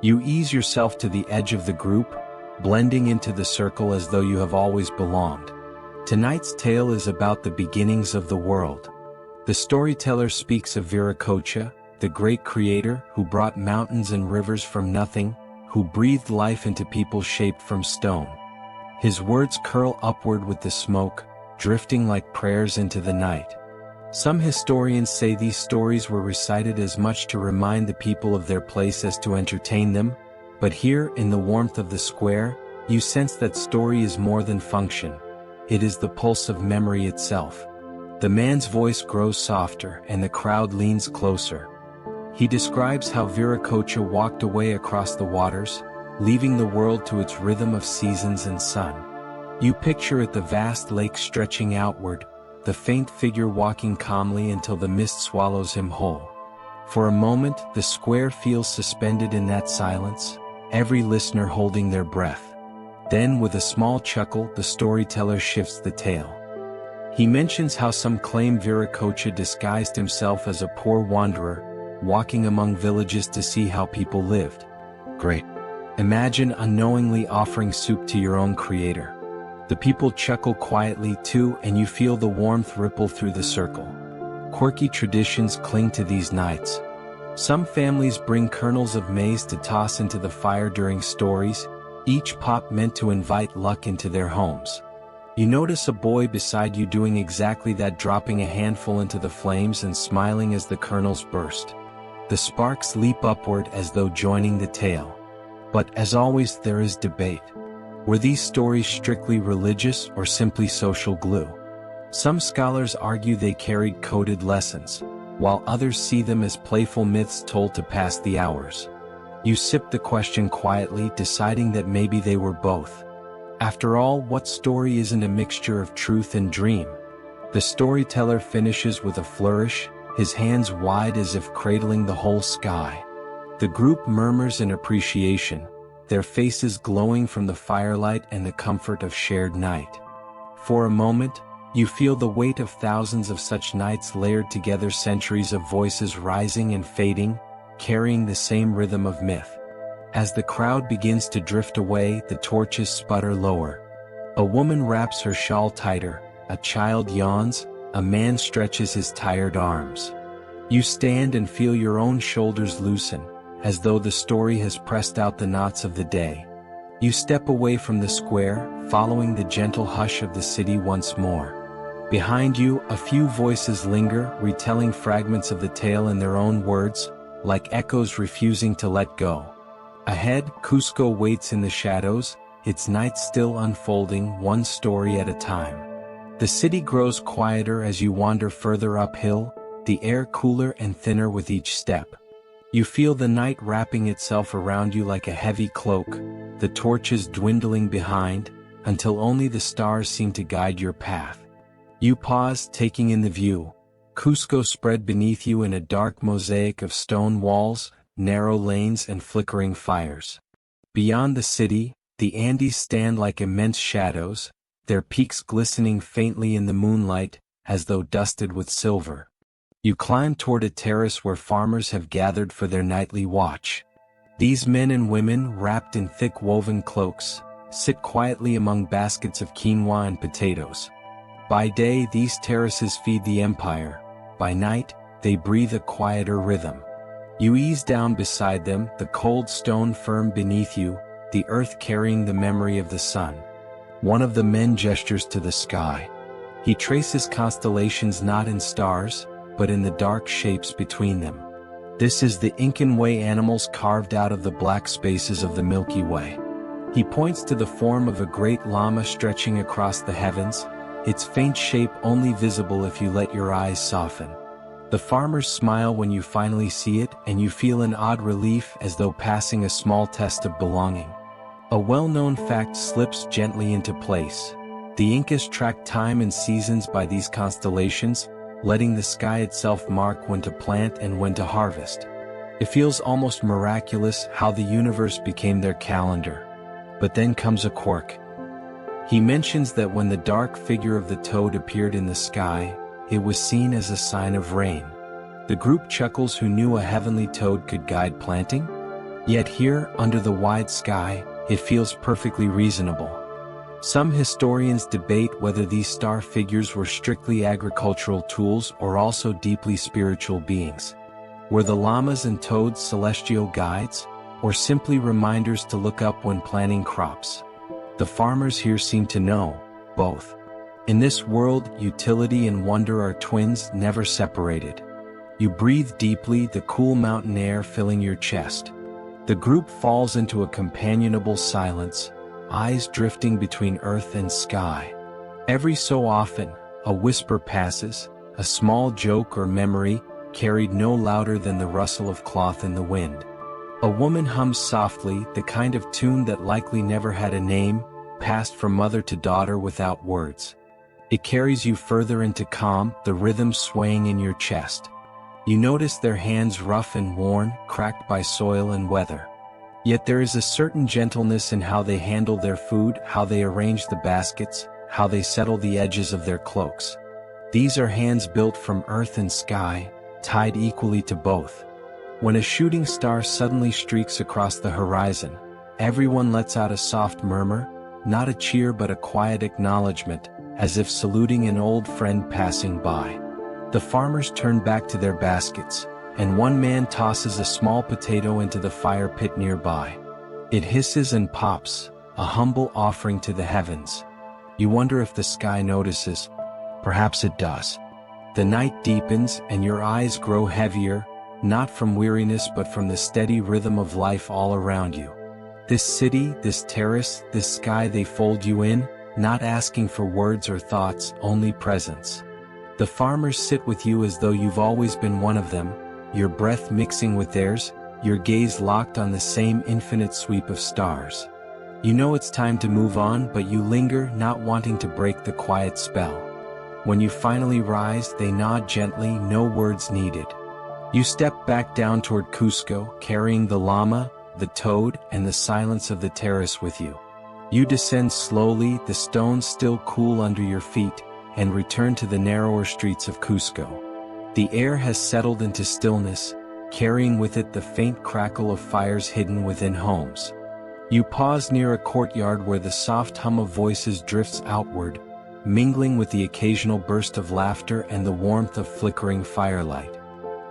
You ease yourself to the edge of the group, blending into the circle as though you have always belonged. Tonight's tale is about the beginnings of the world. The storyteller speaks of Viracocha, the great creator who brought mountains and rivers from nothing, who breathed life into people shaped from stone. His words curl upward with the smoke, drifting like prayers into the night. Some historians say these stories were recited as much to remind the people of their place as to entertain them, but here, in the warmth of the square, you sense that story is more than function. It is the pulse of memory itself. The man's voice grows softer and the crowd leans closer. He describes how Viracocha walked away across the waters, leaving the world to its rhythm of seasons and sun. You picture it, the vast lake stretching outward, the faint figure walking calmly until the mist swallows him whole. For a moment, the square feels suspended in that silence, every listener holding their breath. Then, with a small chuckle, the storyteller shifts the tale. He mentions how some claim Viracocha disguised himself as a poor wanderer, walking among villages to see how people lived. Great. Imagine unknowingly offering soup to your own creator. The people chuckle quietly too, and you feel the warmth ripple through the circle. Quirky traditions cling to these nights. Some families bring kernels of maize to toss into the fire during stories, each pop meant to invite luck into their homes. You notice a boy beside you doing exactly that, dropping a handful into the flames and smiling as the kernels burst. The sparks leap upward as though joining the tale. But as always, there is debate. Were these stories strictly religious or simply social glue? Some scholars argue they carried coded lessons, while others see them as playful myths told to pass the hours. You sip the question quietly, deciding that maybe they were both. After all, what story isn't a mixture of truth and dream? The storyteller finishes with a flourish, his hands wide as if cradling the whole sky. The group murmurs in appreciation, their faces glowing from the firelight and the comfort of shared night. For a moment, you feel the weight of thousands of such nights layered together, centuries of voices rising and fading, carrying the same rhythm of myth. As the crowd begins to drift away, the torches sputter lower. A woman wraps her shawl tighter, a child yawns, a man stretches his tired arms. You stand and feel your own shoulders loosen, as though the story has pressed out the knots of the day. You step away from the square, following the gentle hush of the city once more. Behind you, a few voices linger, retelling fragments of the tale in their own words, like echoes refusing to let go. Ahead, Cusco waits in the shadows, its night still unfolding, one story at a time. The city grows quieter as you wander further uphill, the air cooler and thinner with each step. You feel the night wrapping itself around you like a heavy cloak, the torches dwindling behind, until only the stars seem to guide your path. You pause, taking in the view. Cusco spread beneath you in a dark mosaic of stone walls, narrow lanes and flickering fires. Beyond the city, the Andes stand like immense shadows, their peaks glistening faintly in the moonlight, as though dusted with silver. You climb toward a terrace where farmers have gathered for their nightly watch. These men and women, wrapped in thick woven cloaks, sit quietly among baskets of quinoa and potatoes. By day, these terraces feed the empire. By night, they breathe a quieter rhythm. You ease down beside them, the cold stone firm beneath you, the earth carrying the memory of the sun. One of the men gestures to the sky. He traces constellations not in stars, but in the dark shapes between them. This is the Incan way, animals carved out of the black spaces of the Milky Way. He points to the form of a great llama stretching across the heavens, its faint shape only visible if you let your eyes soften. The farmers smile when you finally see it, and you feel an odd relief as though passing a small test of belonging. A well-known fact slips gently into place. The Incas tracked time and seasons by these constellations, letting the sky itself mark when to plant and when to harvest. It feels almost miraculous how the universe became their calendar. But then comes a quirk. He mentions that when the dark figure of the toad appeared in the sky, it was seen as a sign of rain. The group chuckles, who knew a heavenly toad could guide planting? Yet here, under the wide sky, it feels perfectly reasonable. Some historians debate whether these star figures were strictly agricultural tools or also deeply spiritual beings. Were the llamas and toads celestial guides, or simply reminders to look up when planting crops? The farmers here seem to know both. In this world, utility and wonder are twins, never separated. You breathe deeply, the cool mountain air filling your chest. The group falls into a companionable silence, eyes drifting between earth and sky. Every so often, a whisper passes, a small joke or memory, carried no louder than the rustle of cloth in the wind. A woman hums softly, the kind of tune that likely never had a name, passed from mother to daughter without words. It carries you further into calm, the rhythm swaying in your chest. You notice their hands rough and worn, cracked by soil and weather. Yet there is a certain gentleness in how they handle their food, how they arrange the baskets, how they settle the edges of their cloaks. These are hands built from earth and sky, tied equally to both. When a shooting star suddenly streaks across the horizon, everyone lets out a soft murmur, not a cheer but a quiet acknowledgement, as if saluting an old friend passing by. The farmers turn back to their baskets, and one man tosses a small potato into the fire pit nearby. It hisses and pops, a humble offering to the heavens. You wonder if the sky notices. Perhaps it does. The night deepens and your eyes grow heavier, not from weariness but from the steady rhythm of life all around you. This city, this terrace, this sky, they fold you in, not asking for words or thoughts, only presence. The farmers sit with you as though you've always been one of them, your breath mixing with theirs, your gaze locked on the same infinite sweep of stars. You know it's time to move on, but you linger, not wanting to break the quiet spell. When you finally rise, they nod gently, no words needed. You step back down toward Cusco, carrying the llama, the toad, and the silence of the terrace with you. You descend slowly, the stones still cool under your feet, and return to the narrower streets of Cusco. The air has settled into stillness, carrying with it the faint crackle of fires hidden within homes. You pause near a courtyard where the soft hum of voices drifts outward, mingling with the occasional burst of laughter and the warmth of flickering firelight.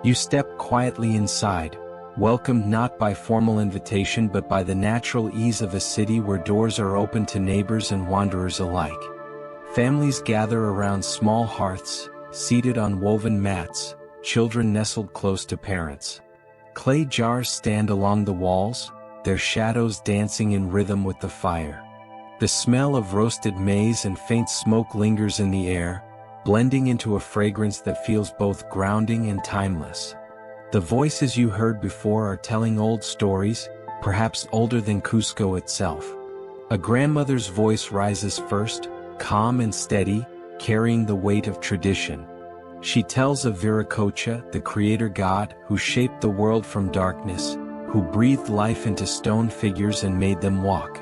You step quietly inside, welcomed not by formal invitation but by the natural ease of a city where doors are open to neighbors and wanderers alike. Families gather around small hearths, seated on woven mats, children nestled close to parents. Clay jars stand along the walls, their shadows dancing in rhythm with the fire. The smell of roasted maize and faint smoke lingers in the air, blending into a fragrance that feels both grounding and timeless. The voices you heard before are telling old stories, perhaps older than Cusco itself. A grandmother's voice rises first, calm and steady, carrying the weight of tradition. She tells of Viracocha, the creator god, who shaped the world from darkness, who breathed life into stone figures and made them walk.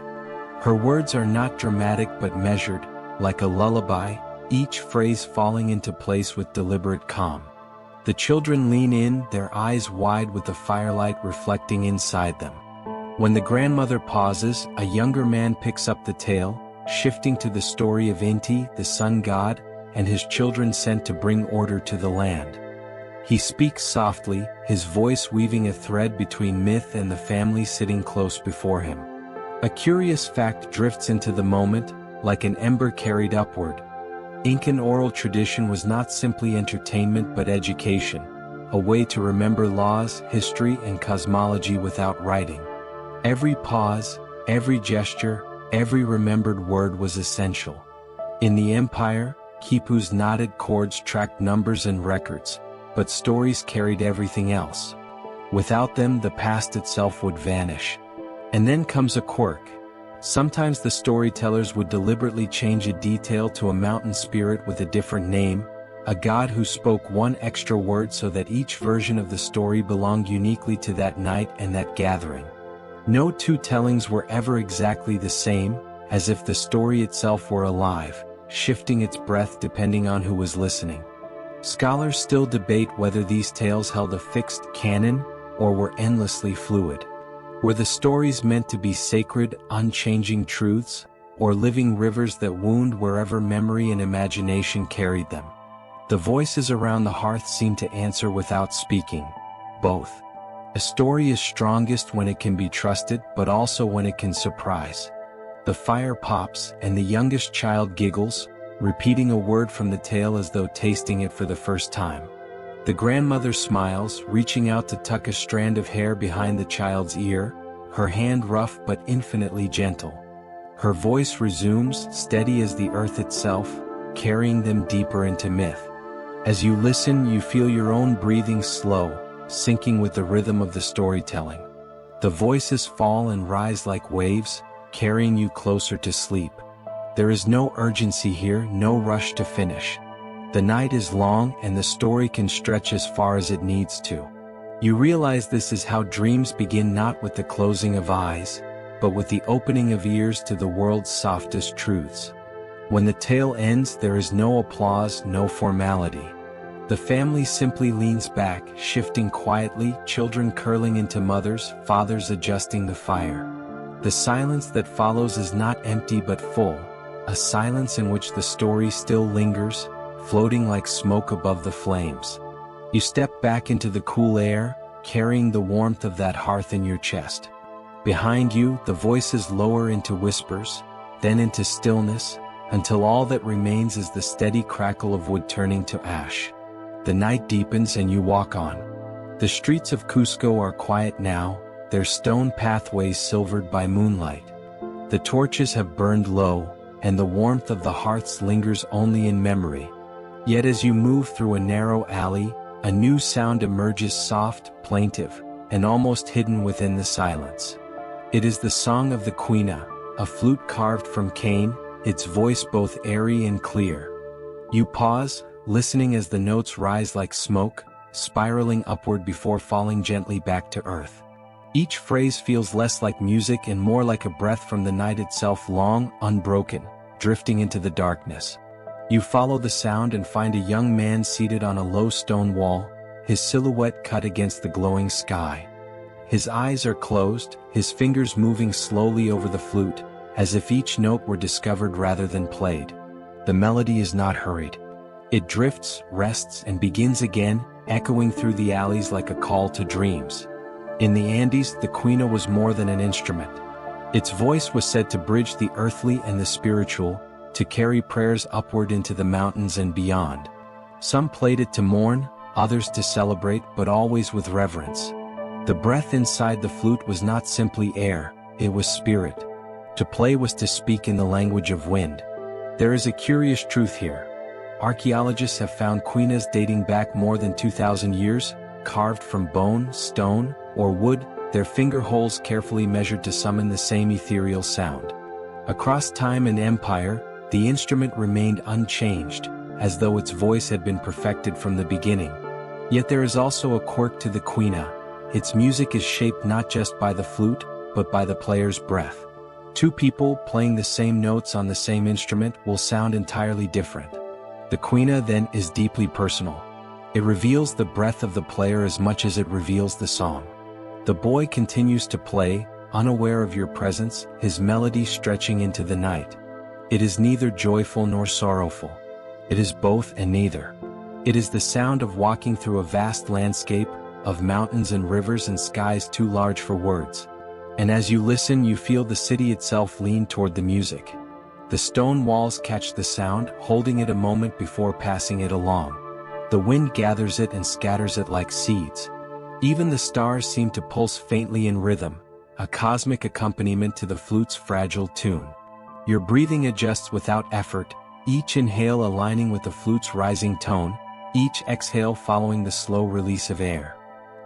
Her words are not dramatic but measured, like a lullaby, each phrase falling into place with deliberate calm. The children lean in, their eyes wide with the firelight reflecting inside them. When the grandmother pauses, a younger man picks up the tale, shifting to the story of Inti, the sun god, and his children sent to bring order to the land. He speaks softly, his voice weaving a thread between myth and the family sitting close before him. A curious fact drifts into the moment, like an ember carried upward. Incan oral tradition was not simply entertainment but education, a way to remember laws, history, and cosmology without writing. Every pause, every gesture, every remembered word was essential. In the empire, Kipu's knotted cords tracked numbers and records, but stories carried everything else. Without them, the past itself would vanish. And then comes a quirk. Sometimes the storytellers would deliberately change a detail to a mountain spirit with a different name, a god who spoke one extra word so that each version of the story belonged uniquely to that night and that gathering. No two tellings were ever exactly the same, as if the story itself were alive, shifting its breath depending on who was listening. Scholars still debate whether these tales held a fixed canon or were endlessly fluid. Were the stories meant to be sacred, unchanging truths, or living rivers that wound wherever memory and imagination carried them? The voices around the hearth seem to answer without speaking. Both. A story is strongest when it can be trusted, but also when it can surprise. The fire pops, and the youngest child giggles, repeating a word from the tale as though tasting it for the first time. The grandmother smiles, reaching out to tuck a strand of hair behind the child's ear, her hand rough but infinitely gentle. Her voice resumes, steady as the earth itself, carrying them deeper into myth. As you listen, you feel your own breathing slow, syncing with the rhythm of the storytelling. The voices fall and rise like waves, carrying you closer to sleep. There is no urgency here, no rush to finish. The night is long and the story can stretch as far as it needs to. You realize this is how dreams begin, not with the closing of eyes, but with the opening of ears to the world's softest truths. When the tale ends, there is no applause, no formality. The family simply leans back, shifting quietly, children curling into mothers, fathers adjusting the fire. The silence that follows is not empty but full, a silence in which the story still lingers, floating like smoke above the flames. You step back into the cool air, carrying the warmth of that hearth in your chest. Behind you, the voices lower into whispers, then into stillness, until all that remains is the steady crackle of wood turning to ash. The night deepens and you walk on. The streets of Cusco are quiet now, their stone pathways silvered by moonlight. The torches have burned low, and the warmth of the hearths lingers only in memory. Yet as you move through a narrow alley, a new sound emerges, soft, plaintive, and almost hidden within the silence. It is the song of the quina, a flute carved from cane, its voice both airy and clear. You pause, listening as the notes rise like smoke, spiraling upward before falling gently back to earth. Each phrase feels less like music and more like a breath from the night itself, long, unbroken, drifting into the darkness. You follow the sound and find a young man seated on a low stone wall, his silhouette cut against the glowing sky. His eyes are closed, his fingers moving slowly over the flute, as if each note were discovered rather than played. The melody is not hurried. It drifts, rests, and begins again, echoing through the alleys like a call to dreams. In the Andes, the quina was more than an instrument. Its voice was said to bridge the earthly and the spiritual, to carry prayers upward into the mountains and beyond. Some played it to mourn, others to celebrate, but always with reverence. The breath inside the flute was not simply air, it was spirit. To play was to speak in the language of wind. There is a curious truth here. Archaeologists have found quinas dating back more than 2,000 years, carved from bone, stone, or wood, their finger holes carefully measured to summon the same ethereal sound. Across time and empire, the instrument remained unchanged, as though its voice had been perfected from the beginning. Yet there is also a quirk to the quina. Its music is shaped not just by the flute, but by the player's breath. Two people playing the same notes on the same instrument will sound entirely different. The quina then is deeply personal. It reveals the breath of the player as much as it reveals the song. The boy continues to play, unaware of your presence, his melody stretching into the night. It is neither joyful nor sorrowful. It is both and neither. It is the sound of walking through a vast landscape, of mountains and rivers and skies too large for words. And as you listen, you feel the city itself lean toward the music. The stone walls catch the sound, holding it a moment before passing it along. The wind gathers it and scatters it like seeds. Even the stars seem to pulse faintly in rhythm, a cosmic accompaniment to the flute's fragile tune. Your breathing adjusts without effort, each inhale aligning with the flute's rising tone, each exhale following the slow release of air.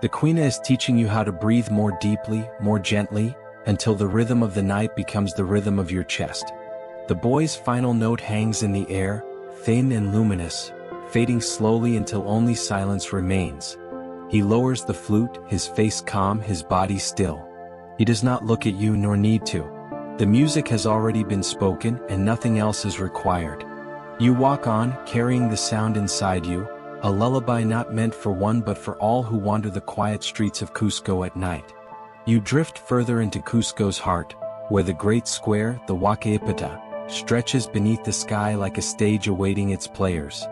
The quina is teaching you how to breathe more deeply, more gently, until the rhythm of the night becomes the rhythm of your chest. The boy's final note hangs in the air, thin and luminous, fading slowly until only silence remains. He lowers the flute, his face calm, his body still. He does not look at you nor need to. The music has already been spoken and nothing else is required. You walk on, carrying the sound inside you, a lullaby not meant for one but for all who wander the quiet streets of Cusco at night. You drift further into Cusco's heart, where the great square, the Huacaipata, stretches beneath the sky like a stage awaiting its players.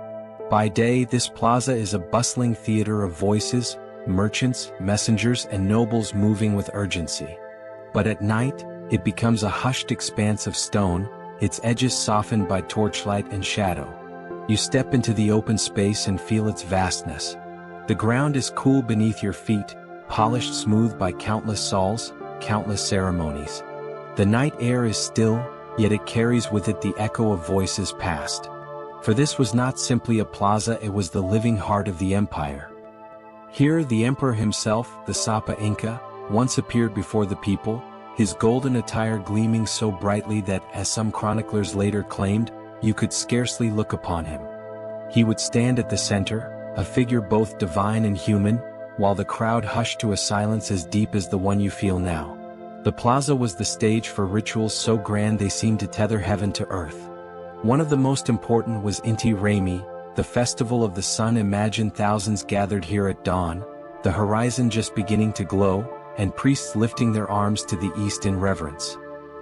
By day, this plaza is a bustling theater of voices, merchants, messengers, and nobles moving with urgency. But at night, it becomes a hushed expanse of stone, its edges softened by torchlight and shadow. You step into the open space and feel its vastness. The ground is cool beneath your feet, polished smooth by countless sauls, countless ceremonies. The night air is still, yet it carries with it the echo of voices past. For this was not simply a plaza, it was the living heart of the empire. Here the emperor himself, the Sapa Inca, once appeared before the people, his golden attire gleaming so brightly that, as some chroniclers later claimed, you could scarcely look upon him. He would stand at the center, a figure both divine and human, while the crowd hushed to a silence as deep as the one you feel now. The plaza was the stage for rituals so grand they seemed to tether heaven to earth. One of the most important was Inti Raymi, the festival of the sun. Imagine thousands gathered here at dawn, the horizon just beginning to glow, and priests lifting their arms to the east in reverence.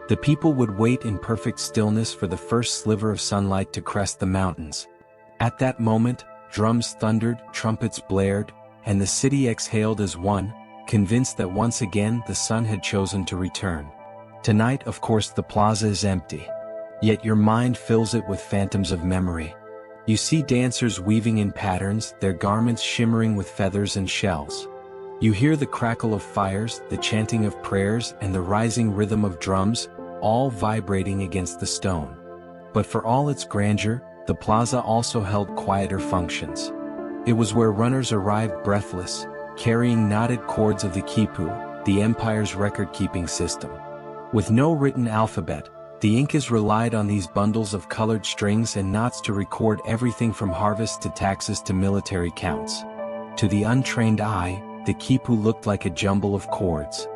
The people would wait in perfect stillness for the first sliver of sunlight to crest the mountains. At that moment, drums thundered, trumpets blared, and the city exhaled as one, convinced that once again the sun had chosen to return. Tonight, of course, the plaza is empty. Yet your mind fills it with phantoms of memory. You see dancers weaving in patterns, their garments shimmering with feathers and shells. You hear the crackle of fires, the chanting of prayers, and the rising rhythm of drums, all vibrating against the stone. But for all its grandeur, the plaza also held quieter functions. It was where runners arrived breathless, carrying knotted cords of the quipu, the empire's record-keeping system. With no written alphabet, the Incas relied on these bundles of colored strings and knots to record everything from harvest to taxes to military counts. To the untrained eye, the quipu looked like a jumble of chords.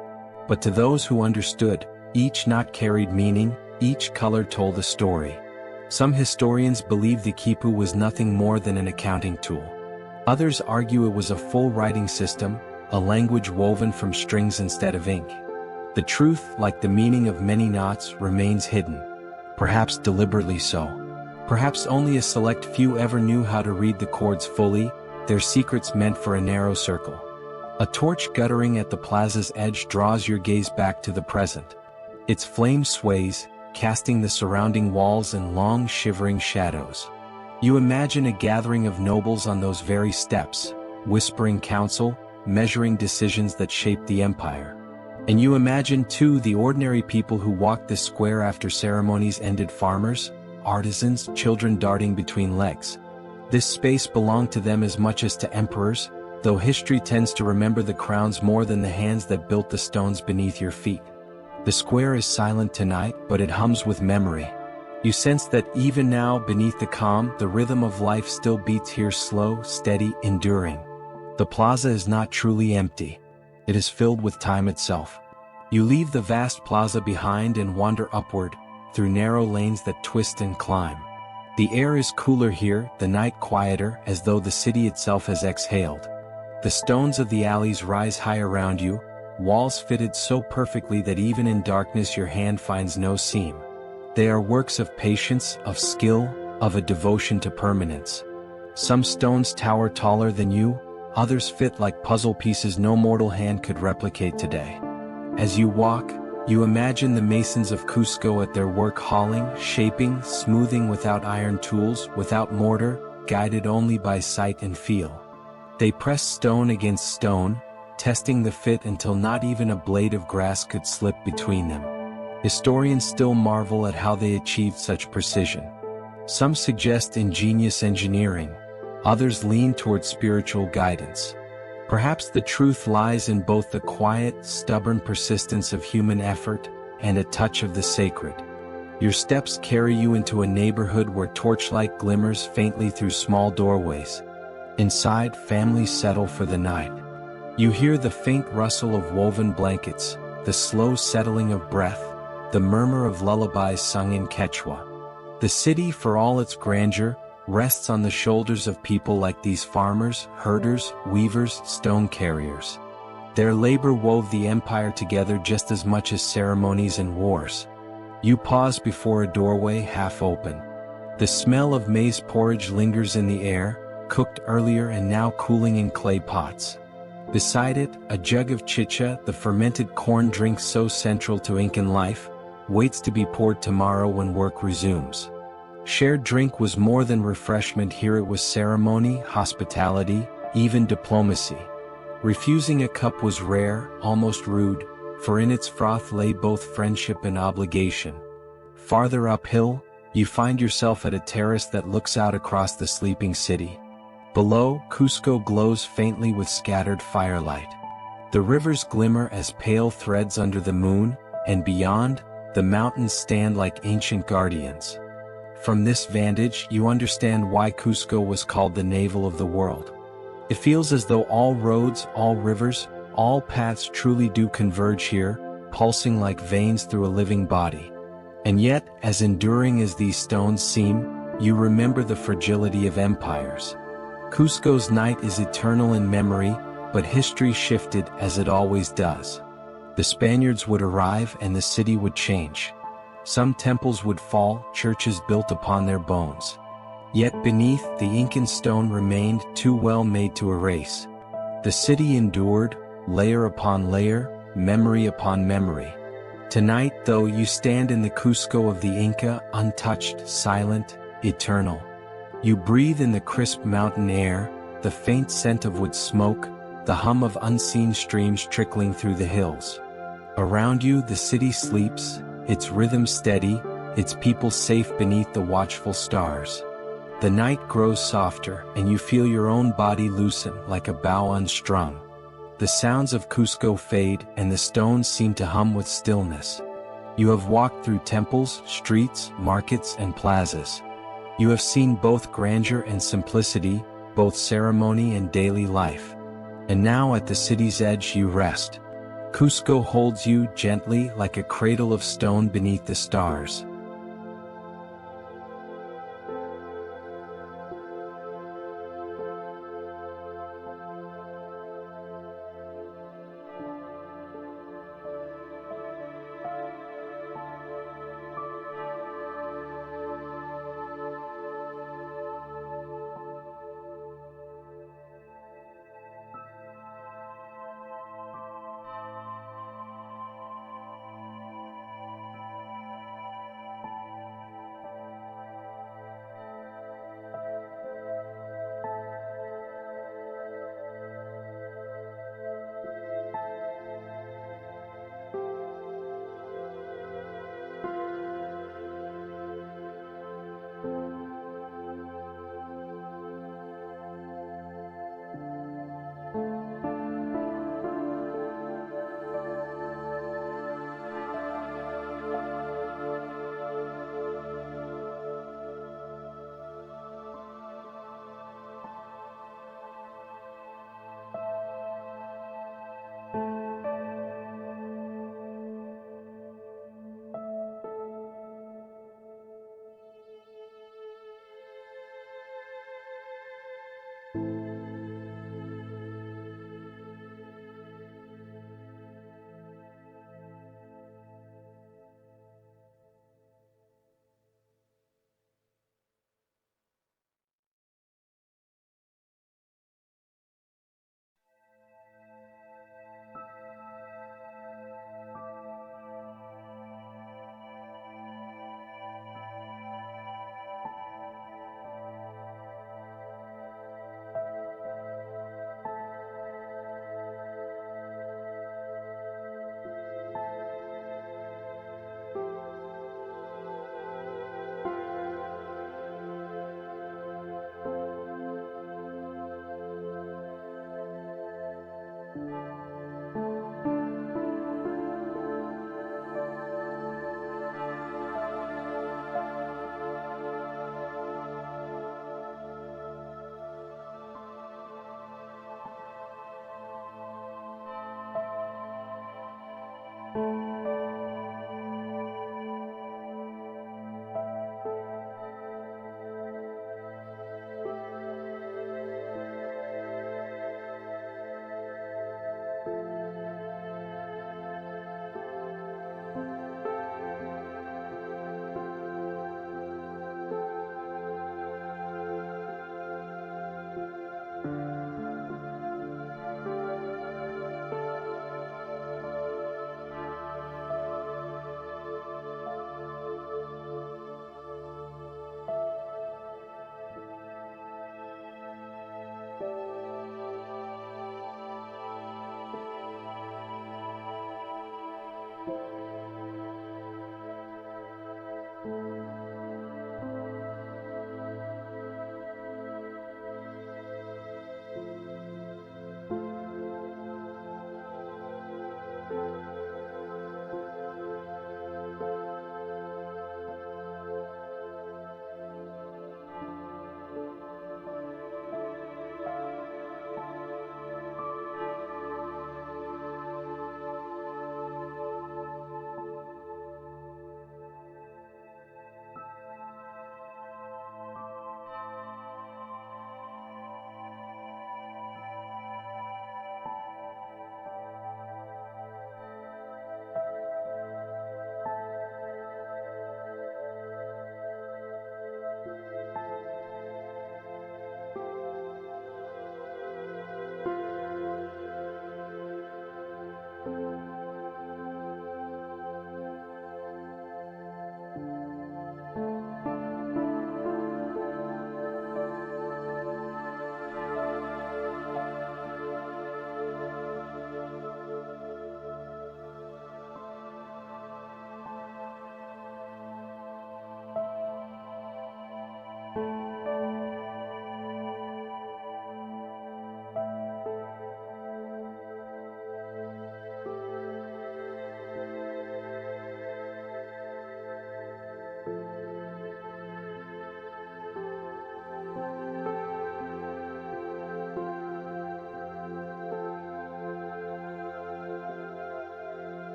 But to those who understood, each knot carried meaning, each color told a story. Some historians believe the quipu was nothing more than an accounting tool. Others argue it was a full writing system, a language woven from strings instead of ink. The truth, like the meaning of many knots, remains hidden. Perhaps deliberately so. Perhaps only a select few ever knew how to read the chords fully, their secrets meant for a narrow circle. A torch guttering at the plaza's edge draws your gaze back to the present. Its flame sways, casting the surrounding walls in long shivering shadows. You imagine a gathering of nobles on those very steps, whispering counsel, measuring decisions that shaped the empire. And you imagine too the ordinary people who walked this square after ceremonies ended, farmers, artisans, children darting between legs. This space belonged to them as much as to emperors, though history tends to remember the crowns more than the hands that built the stones beneath your feet. The square is silent tonight, but it hums with memory. You sense that even now, beneath the calm, the rhythm of life still beats here, slow, steady, enduring. The plaza is not truly empty. It is filled with time itself. You leave the vast plaza behind and wander upward, through narrow lanes that twist and climb. The air is cooler here, the night quieter, as though the city itself has exhaled. The stones of the alleys rise high around you, walls fitted so perfectly that even in darkness your hand finds no seam. They are works of patience, of skill, of a devotion to permanence. Some stones tower taller than you, others fit like puzzle pieces no mortal hand could replicate today. As you walk, you imagine the masons of Cusco at their work, hauling, shaping, smoothing, without iron tools, without mortar, guided only by sight and feel. They press stone against stone, testing the fit until not even a blade of grass could slip between them. Historians still marvel at how they achieved such precision. Some suggest ingenious engineering, others lean toward spiritual guidance. Perhaps the truth lies in both the quiet, stubborn persistence of human effort and a touch of the sacred. Your steps carry you into a neighborhood where torchlight glimmers faintly through small doorways. Inside, families settle for the night. You hear the faint rustle of woven blankets, the slow settling of breath, the murmur of lullabies sung in Quechua. The city, for all its grandeur, rests on the shoulders of people like these farmers, herders, weavers, stone carriers. Their labor wove the empire together just as much as ceremonies and wars. You pause before a doorway half open. The smell of maize porridge lingers in the air, cooked earlier and now cooling in clay pots. Beside it, a jug of chicha, the fermented corn drink so central to Incan life, waits to be poured tomorrow when work resumes. Shared drink was more than refreshment here, it was ceremony, hospitality, even diplomacy. Refusing a cup was rare, almost rude, for in its froth lay both friendship and obligation. Farther uphill, you find yourself at a terrace that looks out across the sleeping city. Below, Cusco glows faintly with scattered firelight. The rivers glimmer as pale threads under the moon, and beyond, the mountains stand like ancient guardians. From this vantage, you understand why Cusco was called the navel of the world. It feels as though all roads, all rivers, all paths truly do converge here, pulsing like veins through a living body. And yet, as enduring as these stones seem, you remember the fragility of empires. Cusco's night is eternal in memory, but history shifted as it always does. The Spaniards would arrive and the city would change. Some temples would fall, churches built upon their bones. Yet beneath, the Incan stone remained too well made to erase. The city endured, layer upon layer, memory upon memory. Tonight, though, you stand in the Cusco of the Inca, untouched, silent, eternal. You breathe in the crisp mountain air, the faint scent of wood smoke, the hum of unseen streams trickling through the hills. Around you, the city sleeps, its rhythm steady, its people safe beneath the watchful stars. The night grows softer, and you feel your own body loosen like a bow unstrung. The sounds of Cusco fade, and the stones seem to hum with stillness. You have walked through temples, streets, markets, and plazas. You have seen both grandeur and simplicity, both ceremony and daily life. And now at the city's edge you rest. Cusco holds you gently like a cradle of stone beneath the stars.